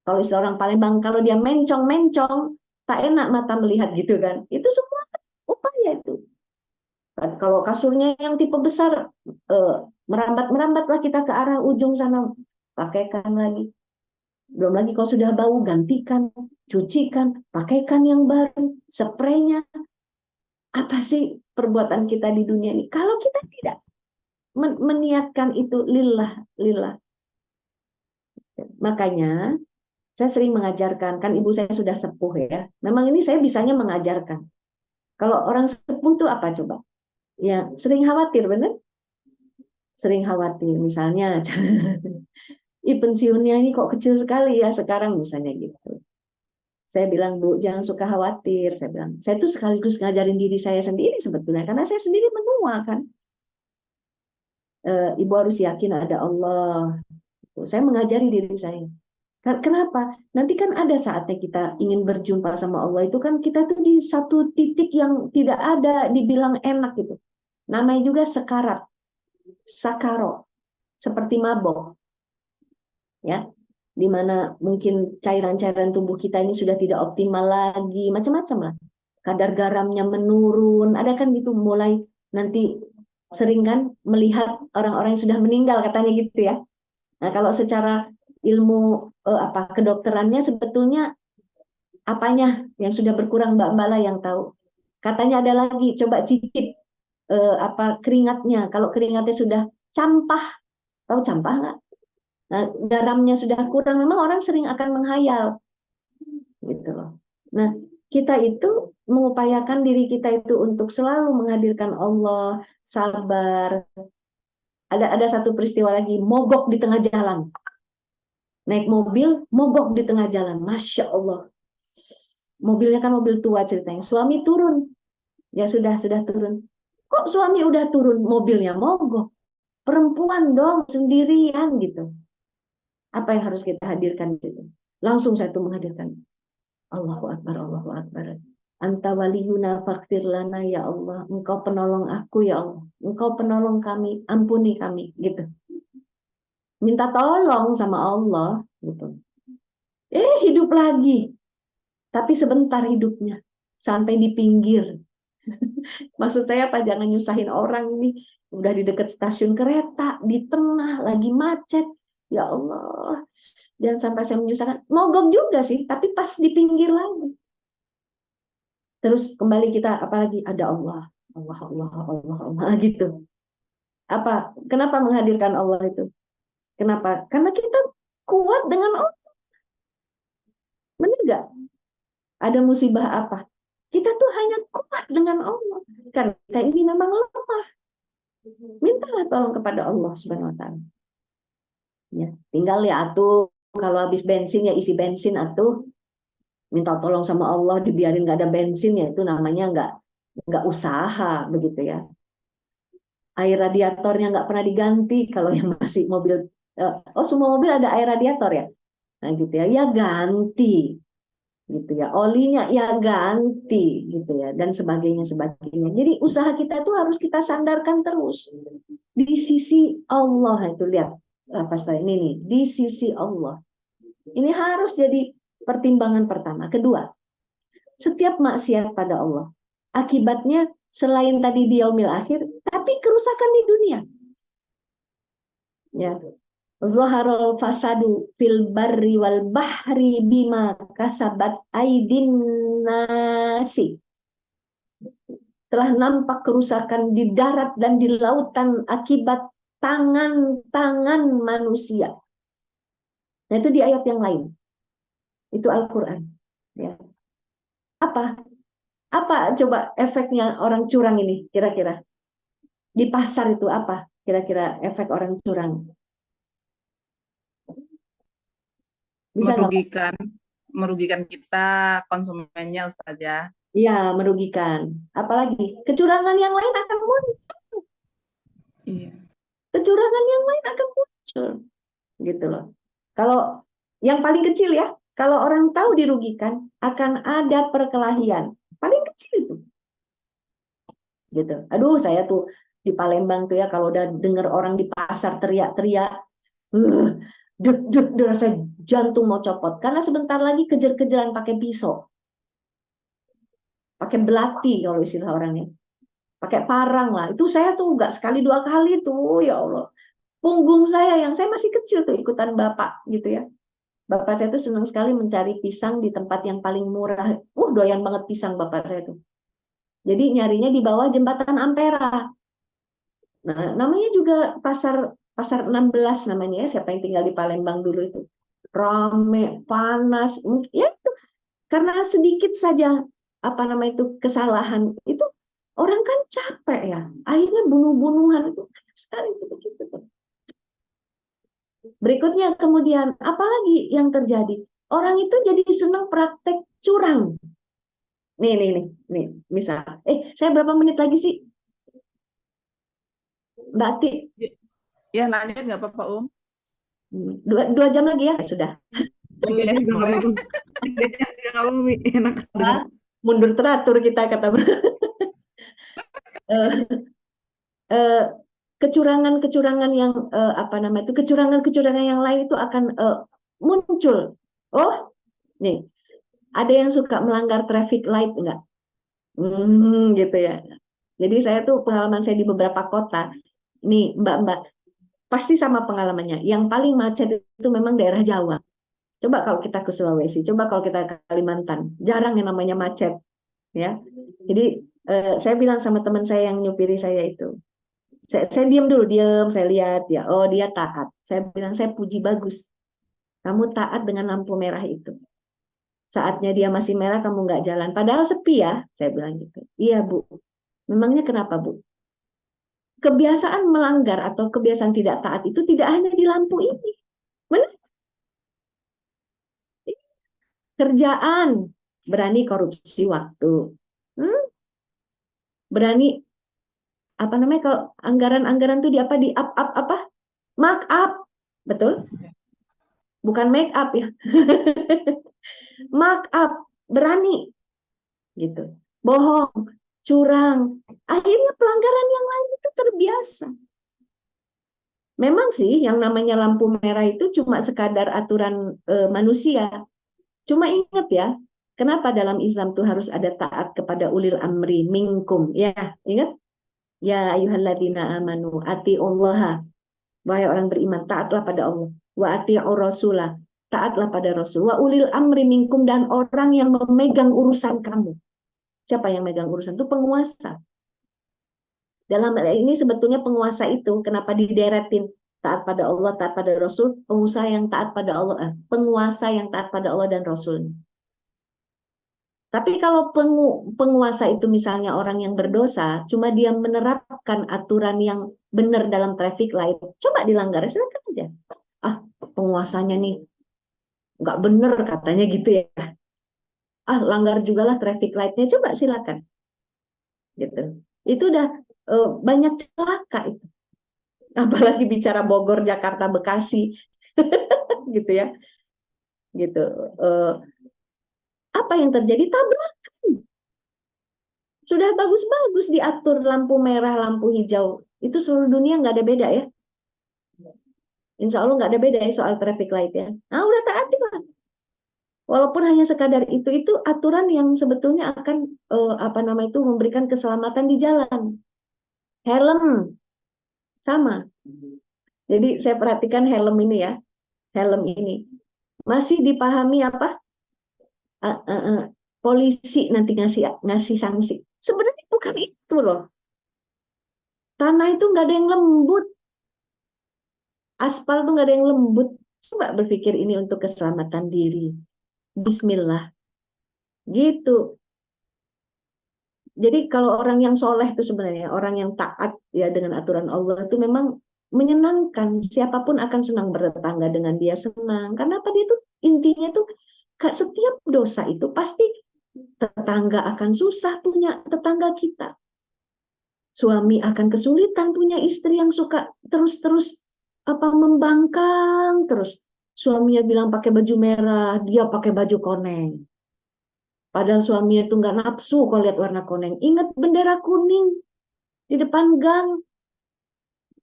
kalau istilah orang Palembang kalau dia mencong-mencong, tak enak mata melihat gitu kan. Itu semua upaya itu. Kalau kasurnya yang tipe besar, merambat-merambatlah kita ke arah ujung sana, pakaikan lagi. Belum lagi kalau sudah bau, gantikan, cucikan, pakaikan yang baru, spraynya. Apa sih perbuatan kita di dunia ini? Kalau kita tidak meniatkan itu lillah, lillah. Makanya saya sering mengajarkan, kan ibu saya sudah sepuh ya. Memang ini saya bisanya mengajarkan. Kalau orang sepuh itu apa coba? Ya sering khawatir, benar? sering khawatir, misalnya, pensiunnya ini kok kecil sekali ya sekarang misalnya gitu. Saya bilang, Bu, jangan suka khawatir. Saya bilang, saya tuh sekaligus ngajarin diri saya sendiri sebetulnya, karena saya sendiri menua kan. Ibu harus yakin ada Allah. Saya mengajari diri saya. Kenapa? Nanti kan ada saatnya kita ingin berjumpa sama Allah, itu kan kita tuh di satu titik yang tidak ada dibilang enak gitu. Namanya juga sekarat, sakaro, seperti mabok, ya, di mana mungkin cairan-cairan tubuh kita ini sudah tidak optimal lagi, macam-macam lah. Kadar garamnya menurun, ada kan gitu, mulai nanti sering kan melihat orang-orang yang sudah meninggal katanya gitu ya. Nah, kalau secara ilmu kedokterannya sebetulnya apanya yang sudah berkurang, Mbak Mbala yang tahu. Katanya ada lagi, coba cicip keringatnya. Kalau keringatnya sudah campah, tahu campah nggak? Nah, garamnya sudah kurang, memang orang sering akan menghayal, gitu loh. Nah, kita itu mengupayakan diri kita itu untuk selalu menghadirkan Allah, sabar. Ada satu peristiwa lagi, mogok di tengah jalan. Naik mobil, mogok di tengah jalan. Masya Allah. Mobilnya kan mobil tua ceritanya. Suami turun. Ya sudah turun. Kok suami udah turun, mobilnya mogok? Perempuan dong, sendirian gitu. Apa yang harus kita hadirkan di situ? Langsung saya tuh menghadirkan. Allahu Akbar, Allahu Akbar. Anta waliyuna faghfir lana ya Allah. Engkau penolong aku ya Allah. Engkau penolong kami, ampuni kami. Gitu. Minta tolong sama Allah. Gitu. Hidup lagi. Tapi sebentar hidupnya. Sampai di pinggir. Maksud saya apa? Jangan nyusahin orang ini. Udah di dekat stasiun kereta. Di tengah, lagi macet. Ya Allah. Jangan sampai saya menyusahkan. Mogok juga sih. Tapi pas di pinggir lagi. Terus kembali kita, apalagi ada Allah. Allah, Allah, Allah, Allah. Gitu. Kenapa menghadirkan Allah itu? Kenapa? Karena kita kuat dengan Allah. Benar nggak? Ada musibah apa? Kita tuh hanya kuat dengan Allah. Karena kita ini memang lemah. Mintalah tolong kepada Allah Subhanahu wa taala. Ya, tinggal ya atuh kalau habis bensin ya isi bensin atuh. Minta tolong sama Allah dibiarin nggak ada bensin ya itu namanya nggak usaha begitu ya. Air radiatornya nggak pernah diganti kalau yang masih mobil. Semua mobil ada air radiator ya. Nah gitu ya, ya ganti gitu ya, olinya ya ganti gitu ya, dan sebagainya. Jadi usaha kita tuh harus kita sandarkan terus di sisi Allah. Itu lihat apa ini nih, di sisi Allah. Ini harus jadi pertimbangan pertama. Kedua, setiap maksiat pada Allah akibatnya selain tadi di yaumil akhir, tapi kerusakan di dunia. Ya, zaharul fasadu fil barri wal bahri bima kasabat aidin nasi. Telah nampak kerusakan di darat dan di lautan akibat tangan-tangan manusia. Nah, itu di ayat yang lain. Itu Al-Qur'an. Ya. Apa coba efeknya orang curang ini kira-kira? Di pasar itu apa kira-kira efek orang curang? Bisa nggak? Merugikan kita konsumennya, Ustazah. Iya, merugikan. Apalagi kecurangan yang lain akan muncul. Iya. Kecurangan yang lain akan muncul. Gitu loh. Kalau yang paling kecil ya, kalau orang tahu dirugikan, akan ada perkelahian. Paling kecil itu. Gitu. Aduh, saya tuh di Palembang tuh ya, kalau udah dengar orang di pasar teriak-teriak, deg-deg rasa jantung mau copot. Karena sebentar lagi kejar-kejaran pakai pisau. Pakai belati kalau istilah orangnya. Pakai parang lah. Itu saya tuh nggak sekali dua kali tuh, ya Allah. Punggung saya yang saya masih kecil tuh ikutan bapak gitu ya. Bapak saya tuh senang sekali mencari pisang di tempat yang paling murah. Doyan banget pisang bapak saya tuh. Jadi nyarinya di bawah jembatan Ampera. Nah, namanya juga pasar 16 namanya ya, siapa yang tinggal di Palembang dulu itu. Rame, panas, ya itu karena sedikit saja kesalahan itu orang kan capek ya. Akhirnya bunuh-bunuhan itu sekali itu begitu tuh. Berikutnya kemudian apalagi yang terjadi? Orang itu jadi senang praktek curang. Nih, misal. Saya berapa menit lagi sih, Mbak Ati? Ya lanjut nggak apa-apa Dua jam lagi ya? Sudah. 3 jam juga nggak boleh. apa-apa. 3 jam juga nggak apa-apa, Mi. Enak dengar. Mundur teratur kita kata. Eh, eh, kecurangan-kecurangan yang apa namanya itu, kecurangan-kecurangan yang lain itu akan muncul. Oh, nih, ada yang suka melanggar traffic light enggak? Gitu ya. Jadi saya tuh pengalaman saya di beberapa kota. Nih, Mbak-mbak, pasti sama pengalamannya. Yang paling macet itu memang daerah Jawa. Coba kalau kita ke Sulawesi, coba kalau kita ke Kalimantan, jarang yang namanya macet, ya. Jadi saya bilang sama teman saya yang nyupiri saya itu, saya diam, saya lihat ya, oh dia taat. Saya bilang, saya puji, bagus. Kamu taat dengan lampu merah itu. Saatnya dia masih merah, kamu nggak jalan. Padahal sepi ya, saya bilang gitu. Iya Bu, memangnya kenapa Bu? Kebiasaan melanggar atau kebiasaan tidak taat itu tidak hanya di lampu ini. Benar? Kerjaan, berani korupsi waktu. Berani apa namanya kalau anggaran-anggaran tuh di apa, di apa mark up, betul, bukan make up ya. Mark up, berani gitu, bohong, curang, akhirnya pelanggaran yang lain itu terbiasa. Memang sih yang namanya lampu merah itu cuma sekadar aturan manusia, cuma ingat ya, kenapa dalam Islam tuh harus ada taat kepada ulil amri minkum, ya ingat. Ya ayyuhalladzina amanu atiullaha, wahai orang beriman, taatlah pada Allah. Wa atiur rasulah, taatlah pada Rasul. Wa ulil amri minkum, dan orang yang memegang urusan kamu. Siapa yang megang urusan? Itu penguasa. Dalam hal ini sebetulnya penguasa itu kenapa dideretin taat pada Allah, taat pada Rasul, pengusaha yang taat pada Allah, penguasa yang taat pada Allah dan Rasul. Tapi kalau penguasa itu misalnya orang yang berdosa, cuma dia menerapkan aturan yang benar dalam traffic light, coba dilanggar, silakan aja. Penguasanya nih nggak benar katanya gitu ya. Langgar juga lah traffic lightnya, coba silakan. Gitu. Itu udah banyak celaka itu. Apalagi bicara Bogor, Jakarta, Bekasi, gitu ya. Gitu. Apa yang terjadi? Tabrakan. Sudah bagus-bagus diatur lampu merah, lampu hijau. Itu seluruh dunia nggak ada beda ya. Insya Allah nggak ada beda ya soal traffic light ya. Nah udah taati lah. Walaupun hanya sekadar itu aturan yang sebetulnya akan apa nama itu memberikan keselamatan di jalan. Helm sama. Jadi saya perhatikan helm ini ya, helm ini masih dipahami apa? Polisi nanti ngasih sanksi. Sebenarnya bukan itu loh. Tanah itu nggak ada yang lembut, aspal tuh nggak ada yang lembut. Coba berpikir ini untuk keselamatan diri. Bismillah, gitu. Jadi kalau orang yang soleh itu sebenarnya orang yang taat ya dengan aturan Allah itu memang menyenangkan. Siapapun akan senang bertetangga dengan dia, senang. Karena apa, dia tuh intinya tuh setiap dosa itu pasti tetangga akan susah punya tetangga kita. Suami akan kesulitan punya istri yang suka terus-terus membangkang terus. Suaminya bilang pakai baju merah, dia pakai baju koneng. Padahal suaminya itu nggak nafsu kalau lihat warna koneng. Ingat bendera kuning di depan gang.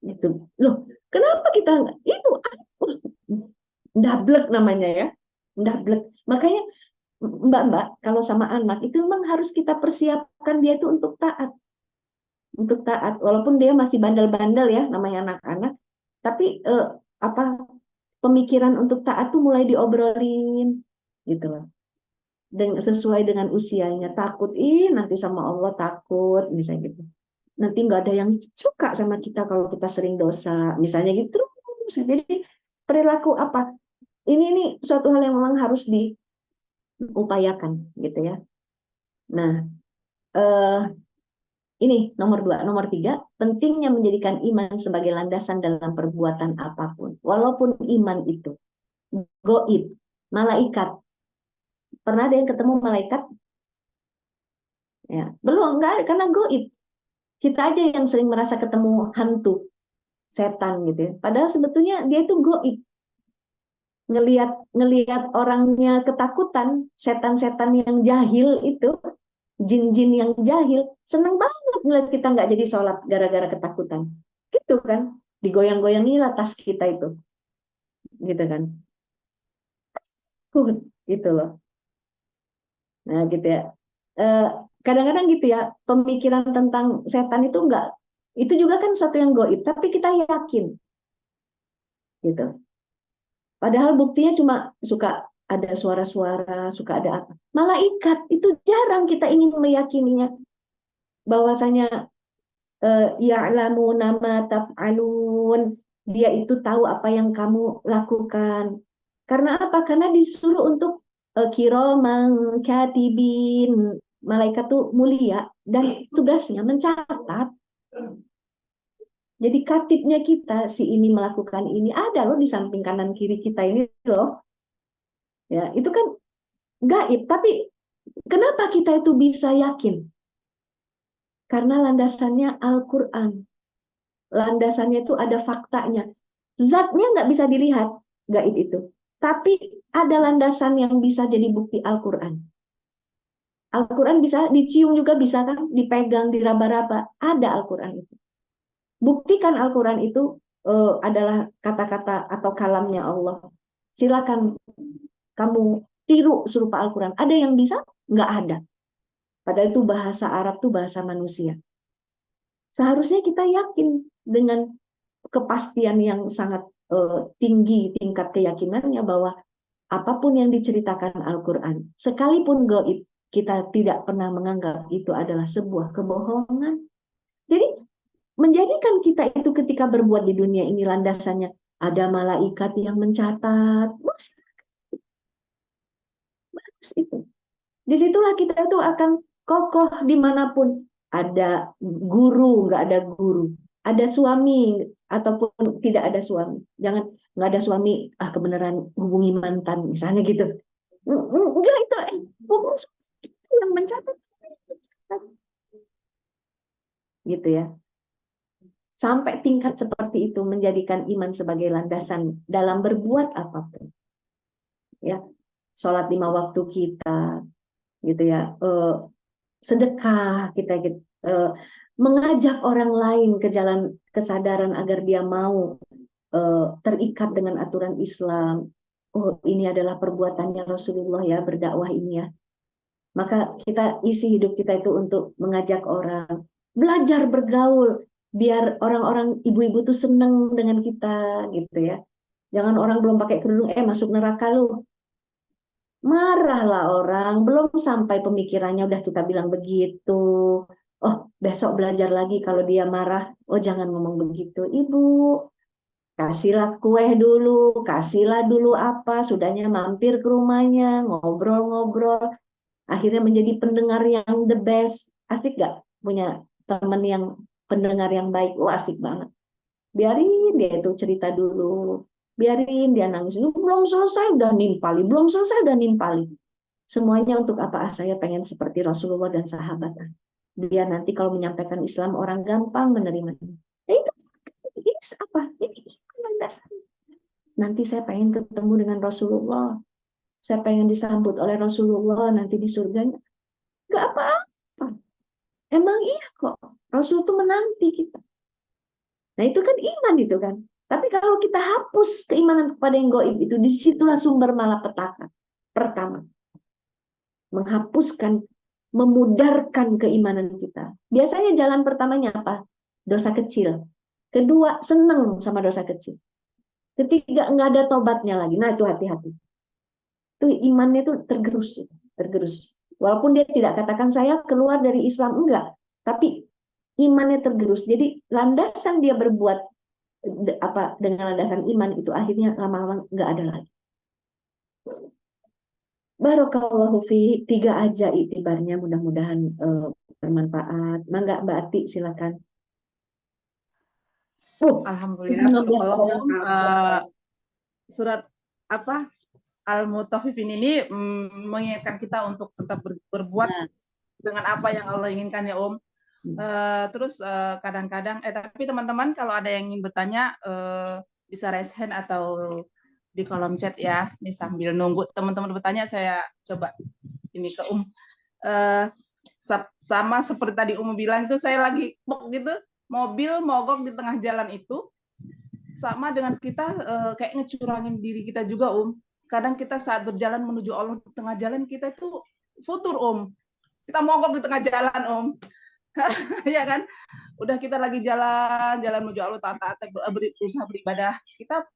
Itu. Loh, kenapa kita itu ndablek namanya ya. Ndablek. Makanya Mbak-mbak kalau sama anak itu memang harus kita persiapkan dia itu untuk taat. Untuk taat walaupun dia masih bandel-bandel ya namanya anak-anak. Tapi pemikiran untuk taat tuh mulai diobrolin gitu loh. Sesuai dengan usianya, takut nanti sama Allah takut misalnya gitu, nanti nggak ada yang suka sama kita kalau kita sering dosa misalnya gitu. Jadi perilaku apa ini suatu hal yang memang harus diupayakan gitu ya. Nah Ini nomor 2. Nomor 3, pentingnya menjadikan iman sebagai landasan dalam perbuatan apapun. Walaupun iman itu goib, malaikat. Pernah ada yang ketemu malaikat? Ya, belum, enggak ada, karena goib. Kita aja yang sering merasa ketemu hantu, setan gitu ya. Padahal sebetulnya dia itu goib. Ngelihat orangnya ketakutan, setan-setan yang jahil itu, jin-jin yang jahil, seneng banget ngeliat kita nggak jadi sholat gara-gara ketakutan. Gitu kan, digoyang-goyangilah tas kita itu, gitu kan. Gitu loh. Nah gitu ya. Eh, Kadang-kadang gitu ya, pemikiran tentang setan itu enggak, itu juga kan sesuatu yang goib, tapi kita yakin, gitu. Padahal buktinya cuma suka ada suara-suara, suka ada apa. Malaikat itu jarang kita ingin meyakininya, bahwasanya ya'lamu nama taf'alun, dia itu tahu apa yang kamu lakukan. Karena apa? Karena disuruh untuk kiroman katibin, malaikat tuh mulia dan tugasnya mencatat. Jadi katibnya kita, si ini melakukan ini, ada loh di samping kanan kiri kita ini loh. Ya, itu kan gaib, tapi kenapa kita itu bisa yakin? Karena landasannya Al-Qur'an. Landasannya itu ada faktanya. Zatnya nggak bisa dilihat, gaib itu. Tapi ada landasan yang bisa jadi bukti Al-Qur'an. Al-Qur'an bisa dicium juga, bisa kan, dipegang, diraba-raba. Ada Al-Qur'an itu. Buktikan Al-Quran itu adalah kata-kata atau kalamnya Allah. Silakan kamu tiru serupa Al-Quran. Ada yang bisa? Nggak ada. Padahal itu bahasa Arab, itu bahasa manusia. Seharusnya kita yakin dengan kepastian yang sangat tinggi tingkat keyakinannya bahwa apapun yang diceritakan Al-Quran, sekalipun gaib, kita tidak pernah menganggap itu adalah sebuah kebohongan. Jadi menjadikan kita itu ketika berbuat di dunia ini landasannya ada malaikat yang mencatat. Bagus itu. Disitulah kita itu akan kokoh dimanapun. Ada guru, nggak ada guru. Ada suami ataupun tidak ada suami. Jangan nggak ada suami, kebenaran hubungi mantan misalnya gitu. Enggak, itu bukan yang mencatat. Gitu ya. Sampai tingkat seperti itu menjadikan iman sebagai landasan dalam berbuat apapun. Ya, sholat 5 waktu kita, gitu ya, sedekah kita, mengajak orang lain ke jalan kesadaran agar dia mau terikat dengan aturan Islam. Oh, ini adalah perbuatannya Rasulullah ya, berdakwah ini ya. Maka kita isi hidup kita itu untuk mengajak orang, belajar bergaul, biar orang-orang ibu-ibu tuh seneng dengan kita gitu ya. Jangan orang belum pakai kerudung, masuk neraka lu. Marahlah orang, belum sampai pemikirannya udah kita bilang begitu. Oh, besok belajar lagi kalau dia marah, oh jangan ngomong begitu. Ibu, kasihlah kue dulu, kasihlah dulu apa, sudahnya mampir ke rumahnya, ngobrol-ngobrol. Akhirnya menjadi pendengar yang the best. Asik gak punya teman yang pendengar yang baik? Oh, asik banget. Biarin dia itu cerita dulu. Biarin dia nangis dulu. Belum selesai udah nimpali. Belum selesai udah nimpali. Semuanya untuk apa? Saya pengen seperti Rasulullah dan sahabat. Biar nanti kalau menyampaikan Islam orang gampang menerimanya. Itu ini apa? Ini dasarnya. Nanti saya pengen ketemu dengan Rasulullah. Saya pengen disambut oleh Rasulullah nanti di surganya. Gak apa-apa. Emang iya kok. Rasul itu menanti kita. Nah itu kan iman itu kan. Tapi kalau kita hapus keimanan kepada yang gaib itu, disitulah sumber malapetaka. Pertama, menghapuskan, memudarkan keimanan kita. Biasanya jalan pertamanya apa? Dosa kecil. Kedua, seneng sama dosa kecil. Ketiga, nggak ada tobatnya lagi. Nah itu hati-hati. Itu imannya itu tergerus, tergerus. Walaupun dia tidak katakan saya keluar dari Islam, enggak, tapi imannya tergerus. Jadi landasan dia berbuat apa dengan landasan iman itu akhirnya lama-lama enggak ada lagi. Barakallahu fi, 3 aja itibarnya, mudah-mudahan bermanfaat. Mangga Mbak Ati, silakan. Alhamdulillah 19 kalau orang. surat apa Al-Mutaffifin ini mengingatkan kita untuk tetap berbuat Nah, dengan apa yang Allah inginkan ya Om. Terus kadang-kadang tapi teman-teman kalau ada yang ingin bertanya bisa raise hand atau di kolom chat ya. Ini sambil nunggu teman-teman bertanya saya coba ini ke Eh, sama seperti tadi bilang itu saya lagi gitu mobil mogok di tengah jalan itu sama dengan kita kayak ngecurangin diri kita juga kadang kita saat berjalan menuju Allah di tengah jalan kita itu futur kita mogok di tengah jalan ya kan udah kita lagi jalan menuju Allah taat berusaha beribadah kita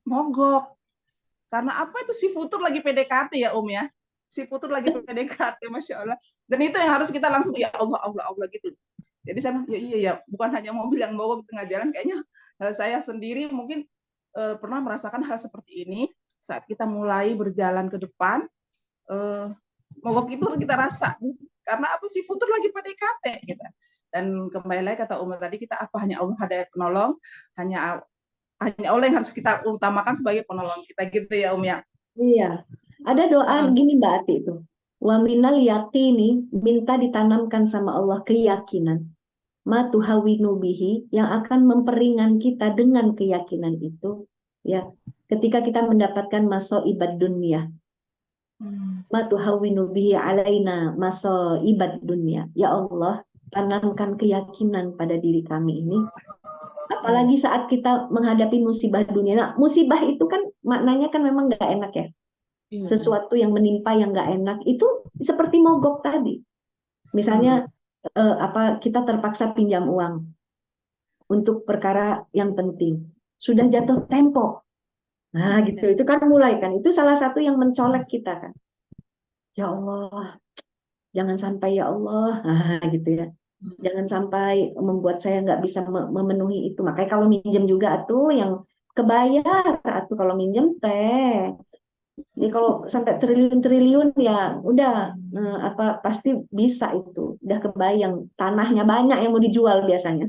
mogok karena apa itu si futur lagi PDKT ya ya si putur lagi PDKT, Masya Allah. Dan itu yang harus kita langsung, ya Allah, Allah, Allah gitu. Jadi saya, iya, bukan hanya mobil yang bawa di tengah jalan, kayaknya saya sendiri mungkin pernah merasakan hal seperti ini saat kita mulai berjalan ke depan, mogok itu kita rasa, karena apa sih, putur lagi PDKT, gitu. Dan kembali lagi kata Umar tadi, kita apa, hanya Allah ada penolong, hanya Allah yang harus kita utamakan sebagai penolong kita, gitu ya ya. Iya. Ada doa gini Mbak Ati itu. Wa minal yaqini, minta ditanamkan sama Allah keyakinan. Ma tuhawinu bihi, yang akan memperingan kita dengan keyakinan itu. Ya, ketika kita mendapatkan masoibad dunia. Ma tuhawinu bihi alaina masoibad dunia. Ya Allah, tanamkan keyakinan pada diri kami ini. Apalagi saat kita menghadapi musibah dunia. Nah, musibah itu kan maknanya kan memang nggak enak ya. Sesuatu yang menimpa yang nggak enak itu seperti mogok tadi. Misalnya kita terpaksa pinjam uang untuk perkara yang penting, sudah jatuh tempo, nah gitu, itu kan mulai kan, itu salah satu yang mencolek kita kan. Ya Allah, jangan sampai ya Allah, nah gitu ya, jangan sampai membuat saya nggak bisa memenuhi itu. Makanya kalau minjem juga tuh yang kebayar, atau kalau minjem teh. Jadi kalau sampai triliun-triliun ya udah pasti bisa itu. Udah kebayang, tanahnya banyak yang mau dijual biasanya.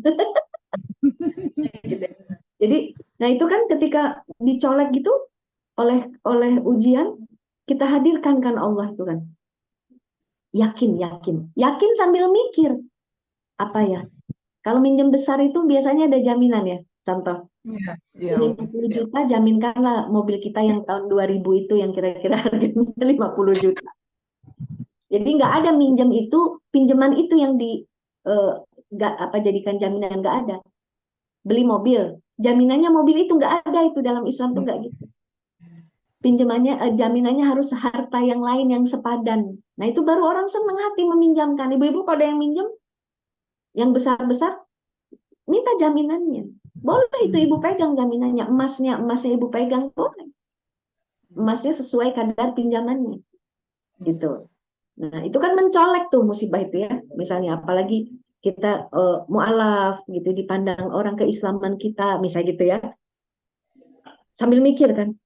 Jadi nah itu kan ketika dicolek gitu oleh ujian, kita hadirkan kan Allah itu kan. Yakin sambil mikir. Apa ya? Kalau minjem besar itu biasanya ada jaminan ya. Contoh, 50 juta jaminkanlah mobil kita yang tahun 2000 itu yang kira-kira harganya 50 juta. Jadi nggak ada minjem itu, pinjaman itu yang jadikan jaminan, nggak ada. Beli mobil, jaminannya mobil itu nggak ada, itu dalam Islam tuh nggak gitu. Pinjamannya, jaminannya harus harta yang lain yang sepadan. Nah itu baru orang senang hati meminjamkan. Ibu-ibu kalau ada yang minjem, yang besar-besar, minta jaminannya. Boleh itu ibu pegang jaminannya, emasnya ibu pegang, boleh. Emasnya sesuai kadar pinjamannya. Gitu. Nah, itu kan mencolek tuh musibah itu ya. Misalnya apalagi kita mu'alaf gitu, dipandang orang keislaman kita, misalnya gitu ya. Sambil mikir kan,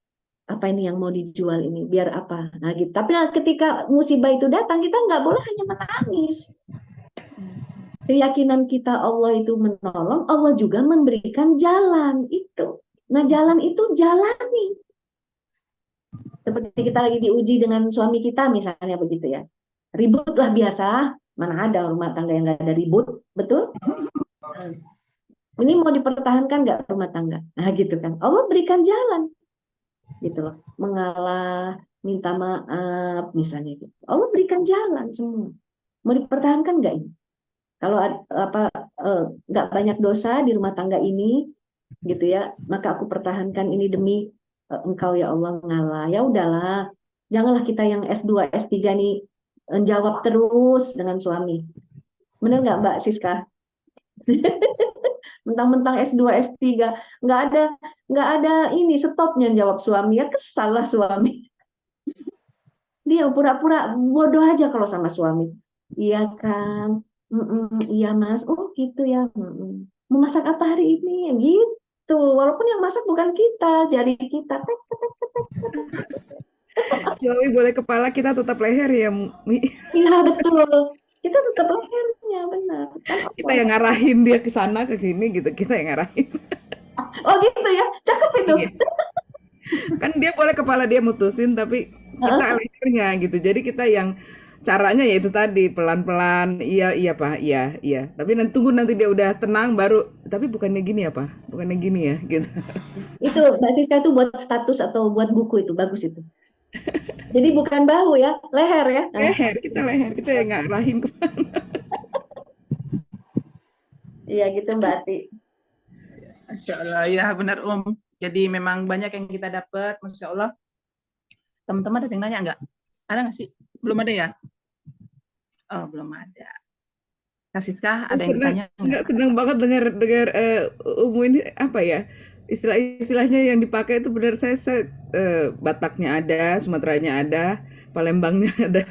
apa ini yang mau dijual ini, biar apa. Nah, gitu. Tapi ketika musibah itu datang, kita nggak boleh hanya menangis. Keyakinan kita Allah itu menolong, Allah juga memberikan jalan itu. Nah, jalan itu jalani. Seperti kita lagi diuji dengan suami kita misalnya begitu ya. Ribut lah biasa, mana ada rumah tangga yang nggak ada ribut, betul? Ini mau dipertahankan nggak rumah tangga? Nah gitu kan, Allah berikan jalan. Gitu loh, mengalah, minta maaf misalnya gitu. Allah berikan jalan semua. Mau dipertahankan nggak ini? Kalau nggak banyak dosa di rumah tangga ini, gitu ya, maka aku pertahankan ini demi Engkau ya Allah, ngalah. Ya udahlah, janganlah kita yang S2, S3 nih jawab terus dengan suami. Benar nggak Mbak Siska? Mentang-mentang S2, S3 nggak ada ini stopnya jawab suami, ya kesal lah suami. Dia pura-pura bodoh aja kalau sama suami. Iya kan? Iya mas, oh gitu ya. Mau masak apa hari ini? Gitu. Walaupun yang masak bukan kita, jari kita. Tek, tek, tek, tek, tek. Suami boleh kepala, kita tetap leher ya, Mi. Iya betul. Kita tetap lehernya makanya benar. Kan Kita Allah. yang ngarahin dia ke sana ke sini gitu, kita yang ngarahin. Oh gitu ya, cakep itu. Iya. Kan dia boleh kepala dia mutusin, tapi kita Heeh. lehernya gitu. Jadi kita yang caranya ya itu tadi pelan-pelan, iya iya Pak, iya iya. Tapi nanti tunggu nanti dia udah tenang baru. Tapi bukannya gini ya Pak, bukannya gini ya gitu. Itu Mbak Siska itu buat status atau buat buku itu bagus itu. Jadi bukan bahu ya, leher ya. Nah, Leher, kita yang ngarahin ke. iya gitu Mbak Ati. Masya Allah, ya benar Jadi memang banyak yang kita dapat, Masya Allah. Teman-teman ada yang nanya nggak? Ada nggak sih? Belum ada ya? Oh, belum ada. Kak Siska, ada yang ditanya nggak? Senang banget dengar dengar Umu ini apa ya? Istilah-istilahnya yang dipakai itu benar saya Bataknya ada, Sumateranya ada, Palembangnya ada,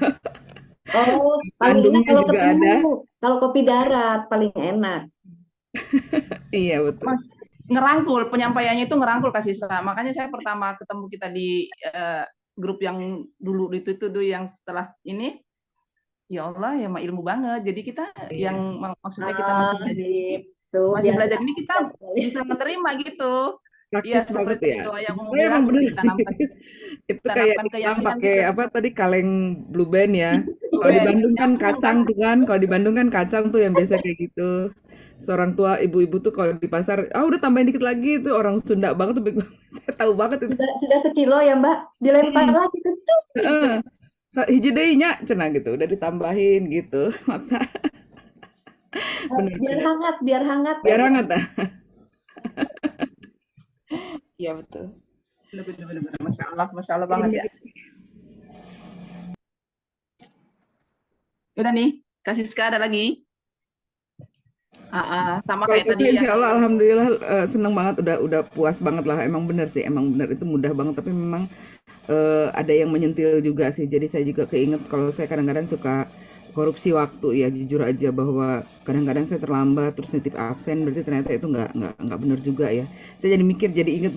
Oh, paling enak Bandungnya kalau juga ketemu, ada. kalau kopi darat paling enak. Iya betul. Mas, ngerangkul, penyampaiannya itu ngerangkul Kak Siska. Makanya saya pertama ketemu kita di grup yang dulu itu tuh yang setelah ini, ya Allah ya ilmu banget. Jadi kita Iya. yang maksudnya kita masih belajar Gitu, masih biar belajar ini kita bisa menerima gitu. Iya Praktis banget seperti ya. itu yang mau Tapi emang bilang bener sih. Itu kayak ditanamkan Jepang keyakinan pakai gitu. apa tadi kaleng blue band ya. Kalau di Ben, Bandung kan nyambung kacang kan? tuh kan. Kalau di Bandung kan kacang tuh yang biasa kayak gitu. Seorang tua ibu-ibu tuh kalau di pasar, ah udah tambahin dikit lagi itu orang Sunda banget tuh. Saya tahu banget itu. sudah sekilo ya Mbak, dilempar Hmm. lagi tuh. Tuh, gitu. Heeh. Hiji deui nya cenah gitu, udah ditambahin gitu. Maksa Biar bener-bener. hangat, biar hangat Biar aja. hangat dah. Iya betul. Bener-bener. Masya Allah banget ya. Udah nih, Kak Siska ada lagi? Sama Kalau kayak itu tadi ya. insya Allah alhamdulillah seneng banget udah puas banget lah emang bener sih emang bener itu mudah banget tapi memang ada yang menyentil juga sih jadi saya juga keinget kalau saya kadang-kadang suka korupsi waktu ya jujur aja bahwa kadang-kadang saya terlambat terus nitip absen berarti ternyata itu nggak bener juga ya saya jadi mikir jadi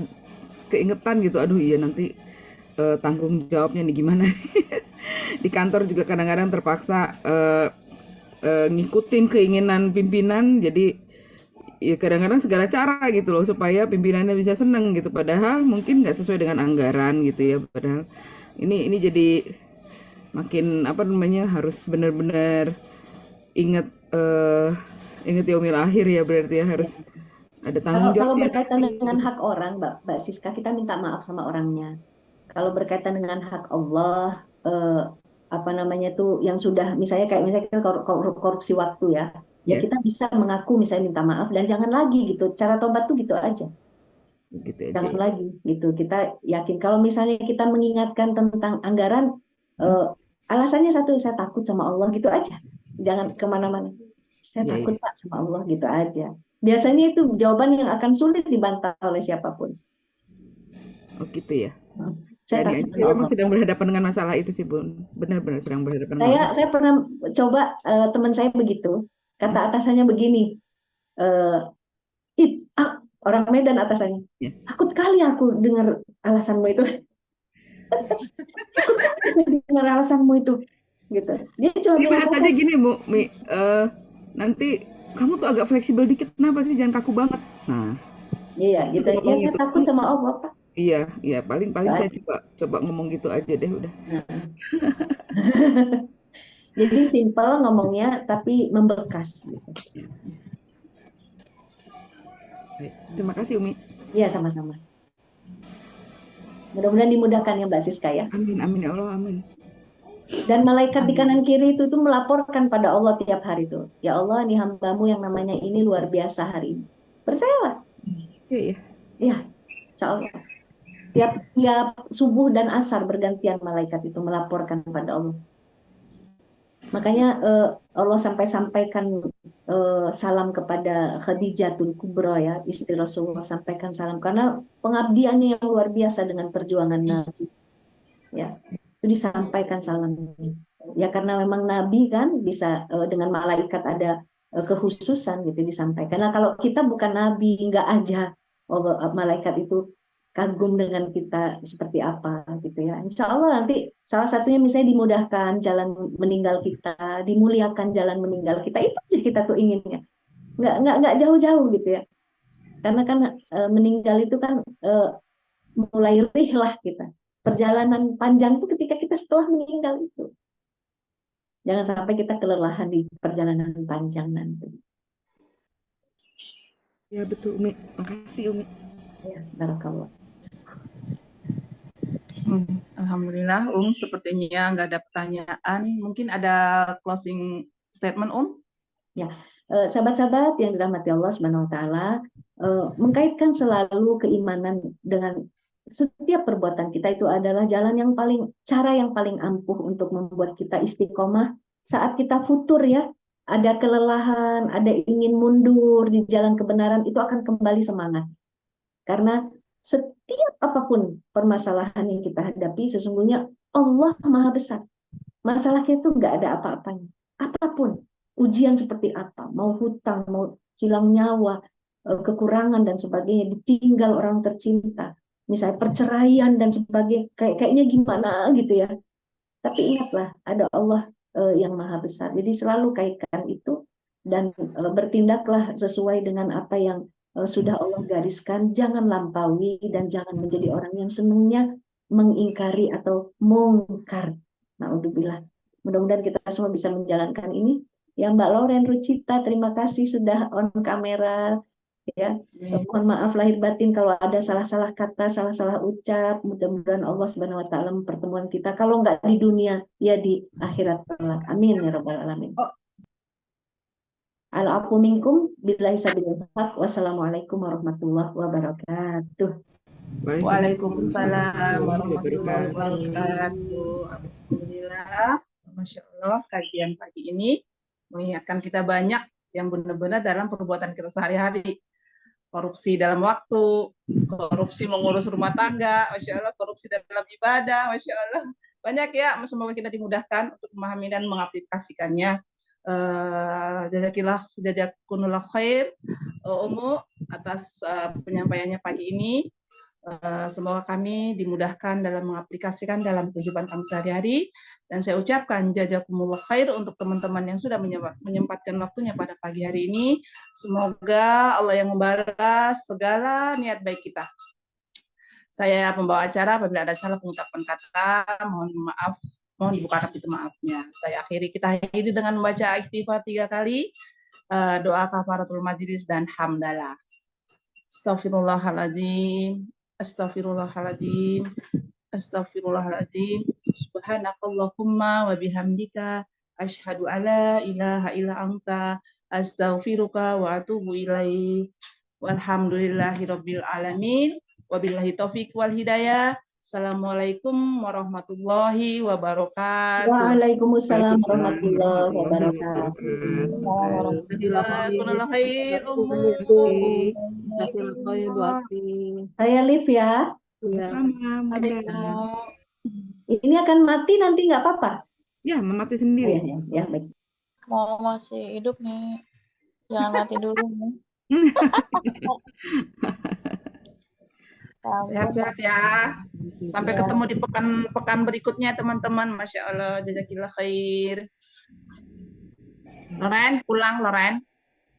keingetan gitu aduh iya nanti tanggung jawabnya nih gimana di kantor juga kadang-kadang terpaksa ngikutin keinginan pimpinan jadi ya kadang-kadang segala cara gitu loh supaya pimpinannya bisa seneng gitu padahal mungkin nggak sesuai dengan anggaran gitu ya padahal ini jadi makin apa namanya harus benar-benar ingat ingat yaumil akhir ya berarti ya harus Ya. ada Kalau tanggung kalau jawabnya berkaitan nanti dengan gitu. hak orang, Mbak Siska, kita minta maaf sama orangnya. Kalau berkaitan dengan hak Allah, apa namanya tuh yang sudah misalnya korupsi waktu ya, ya Ya kita bisa mengaku misalnya minta maaf dan jangan lagi gitu. Cara tobat tuh gitu aja, gitu aja jangan ya. lagi gitu. Kita yakin kalau misalnya kita mengingatkan tentang anggaran, Hmm? eh, alasannya satu saya takut sama Allah gitu aja. Jangan kemana-mana. Saya Iya takut iya Pak sama Allah gitu aja. Biasanya itu jawaban yang akan sulit dibantah oleh siapapun. oh gitu ya Saya berani takut aja sih sama memang Allah. sedang berhadapan dengan masalah itu sih Bun benar-benar sedang berhadapan dengan masalah Saya pernah coba, teman saya begitu. Kata hmm? atasannya begini, eh, "Ih, orang Medan atasannya. Ya. Takut kali aku dengar alasanmu itu. Takut kali aku dengar alasanmu itu." Gitu. Dia cuma Ini bilang bahasanya satu. gini, Bu, nanti kamu tuh agak fleksibel dikit, kenapa sih jangan kaku banget? Nah, Iya, itu gitu. Ya ngomong saya gitu. takut sama Allah, Pak. Iya, iya, paling paling saya Kan? coba coba ngomong gitu aja deh udah. Nah. Jadi simpel ngomongnya tapi membekas gitu. Baik. Terima kasih Umi. Iya, sama-sama. Mudah-mudahan dimudahkan ya Mbak Siska ya. Amin, amin ya Allah, amin. Dan malaikat di Amin. kanan kiri itu tuh melaporkan pada Allah tiap hari tuh. Ya Allah, nih hambamu yang namanya ini luar biasa hari ini. Percayalah. Iya, iya. Ya, insya Allah. Tiap tiap subuh dan asar bergantian malaikat itu melaporkan pada Allah. Makanya Allah sampai sampaikan salam kepada Khadijatul Kubro ya, istri Rasulullah sampaikan salam karena pengabdiannya yang luar biasa dengan perjuangan Nabi. Ya, itu disampaikan salam ini. Ya karena memang Nabi kan bisa dengan malaikat ada kekhususan gitu disampaikan. Nah kalau kita bukan Nabi nggak aja Allah, malaikat itu kagum dengan kita seperti apa gitu ya. Insya Allah nanti salah satunya misalnya dimudahkan jalan meninggal kita, dimuliakan jalan meninggal kita, itu aja kita tuh inginnya. Nggak jauh-jauh gitu ya. Karena kan meninggal itu kan mulai rihlah kita. Perjalanan panjang itu ketika kita setelah meninggal itu. Jangan sampai kita kelelahan di perjalanan panjang nanti. Ya betul Umi. Makasih Umi. Ya, barakallah. Alhamdulillah, sepertinya nggak ada pertanyaan. Mungkin ada closing statement, Ya, sahabat-sahabat yang dirahmati Allah Subhanahu Wa Taala, mengkaitkan selalu keimanan dengan setiap perbuatan kita itu adalah cara yang paling ampuh untuk membuat kita istiqomah saat kita futur ya. Ada kelelahan, ada ingin mundur di jalan kebenaran, itu akan kembali semangat. Karena setiap apapun permasalahan yang kita hadapi, sesungguhnya Allah Maha Besar. Masalahnya itu nggak ada apa-apanya. Apapun, ujian seperti apa, mau hutang, mau hilang nyawa, kekurangan dan sebagainya, ditinggal orang tercinta, misalnya perceraian dan sebagainya, kayaknya gimana gitu ya. Tapi ingatlah, ada Allah yang Maha Besar. Jadi selalu kaitkan itu dan bertindaklah sesuai dengan apa yang sudah Allah gariskan. Jangan lampaui dan jangan menjadi orang yang senangnya mengingkari atau mungkar. Naudzubillah. Mudah-mudahan kita semua bisa menjalankan ini. Ya Mbak Loren Rucita, terima kasih sudah on kamera. Ya, mohon maaf lahir batin kalau ada salah-salah kata, salah-salah ucap. Mudah-mudahan Allah Subhanahu Wa Taala mempertemuan kita. Kalau nggak di dunia, ya di akhirat kelak. Amin ya rabbal alamin. Al-afu minkum billahi sabilil haq. Wassalamualaikum warahmatullahi wabarakatuh. Waalaikumsalam warahmatullahi wabarakatuh. Alhamdulillah, Masya Allah, kajian pagi ini mengingatkan kita banyak yang benar-benar dalam perbuatan kita sehari-hari. Korupsi dalam waktu, korupsi mengurus rumah tangga, Masya Allah, korupsi dalam ibadah, Masya Allah. Banyak ya, semoga kita dimudahkan untuk memahami dan mengaplikasikannya. Jazakumullah khair, Umu, atas penyampaiannya pagi ini. Semoga kami dimudahkan dalam mengaplikasikan dalam kehidupan kami sehari-hari, dan saya ucapkan jazakumullah khair untuk teman-teman yang sudah menyempatkan waktunya pada pagi hari ini. Semoga Allah yang membalas segala niat baik kita. Saya pembawa acara, apabila ada salah pengucapan kata, mohon maaf, mohon dibuka pintu maafnya. Saya akhiri, kita akhiri dengan membaca istighfar 3 kali, doa kafaratul majlis dan hamdalah. Astaghfirullahaladzim, Astaghfirullahaladzim, Astaghfirullahaladzim. Subhanakallahumma wa bihamdika asyhadu alla ilaha illa anta astaghfiruka wa atubu ilaik. Walhamdulillahirabbil alamin. Wabillahi taufik wal hidayah. Assalamualaikum warahmatullahi wabarakatuh. Waalaikumsalam warahmatullahi wabarakatuh. Jazakumullah khair, Ummu. Saya Liv ya. Sama Ini akan mati nanti nggak apa-apa. Ya, mati sendiri. Ya, baik. Mau masih hidup nih, jangan mati dulu nih. Sehat-sehat ya. Sampai ketemu di pekan berikutnya teman-teman. Masya Allah, jazakillah khair. Loren, pulang Loren.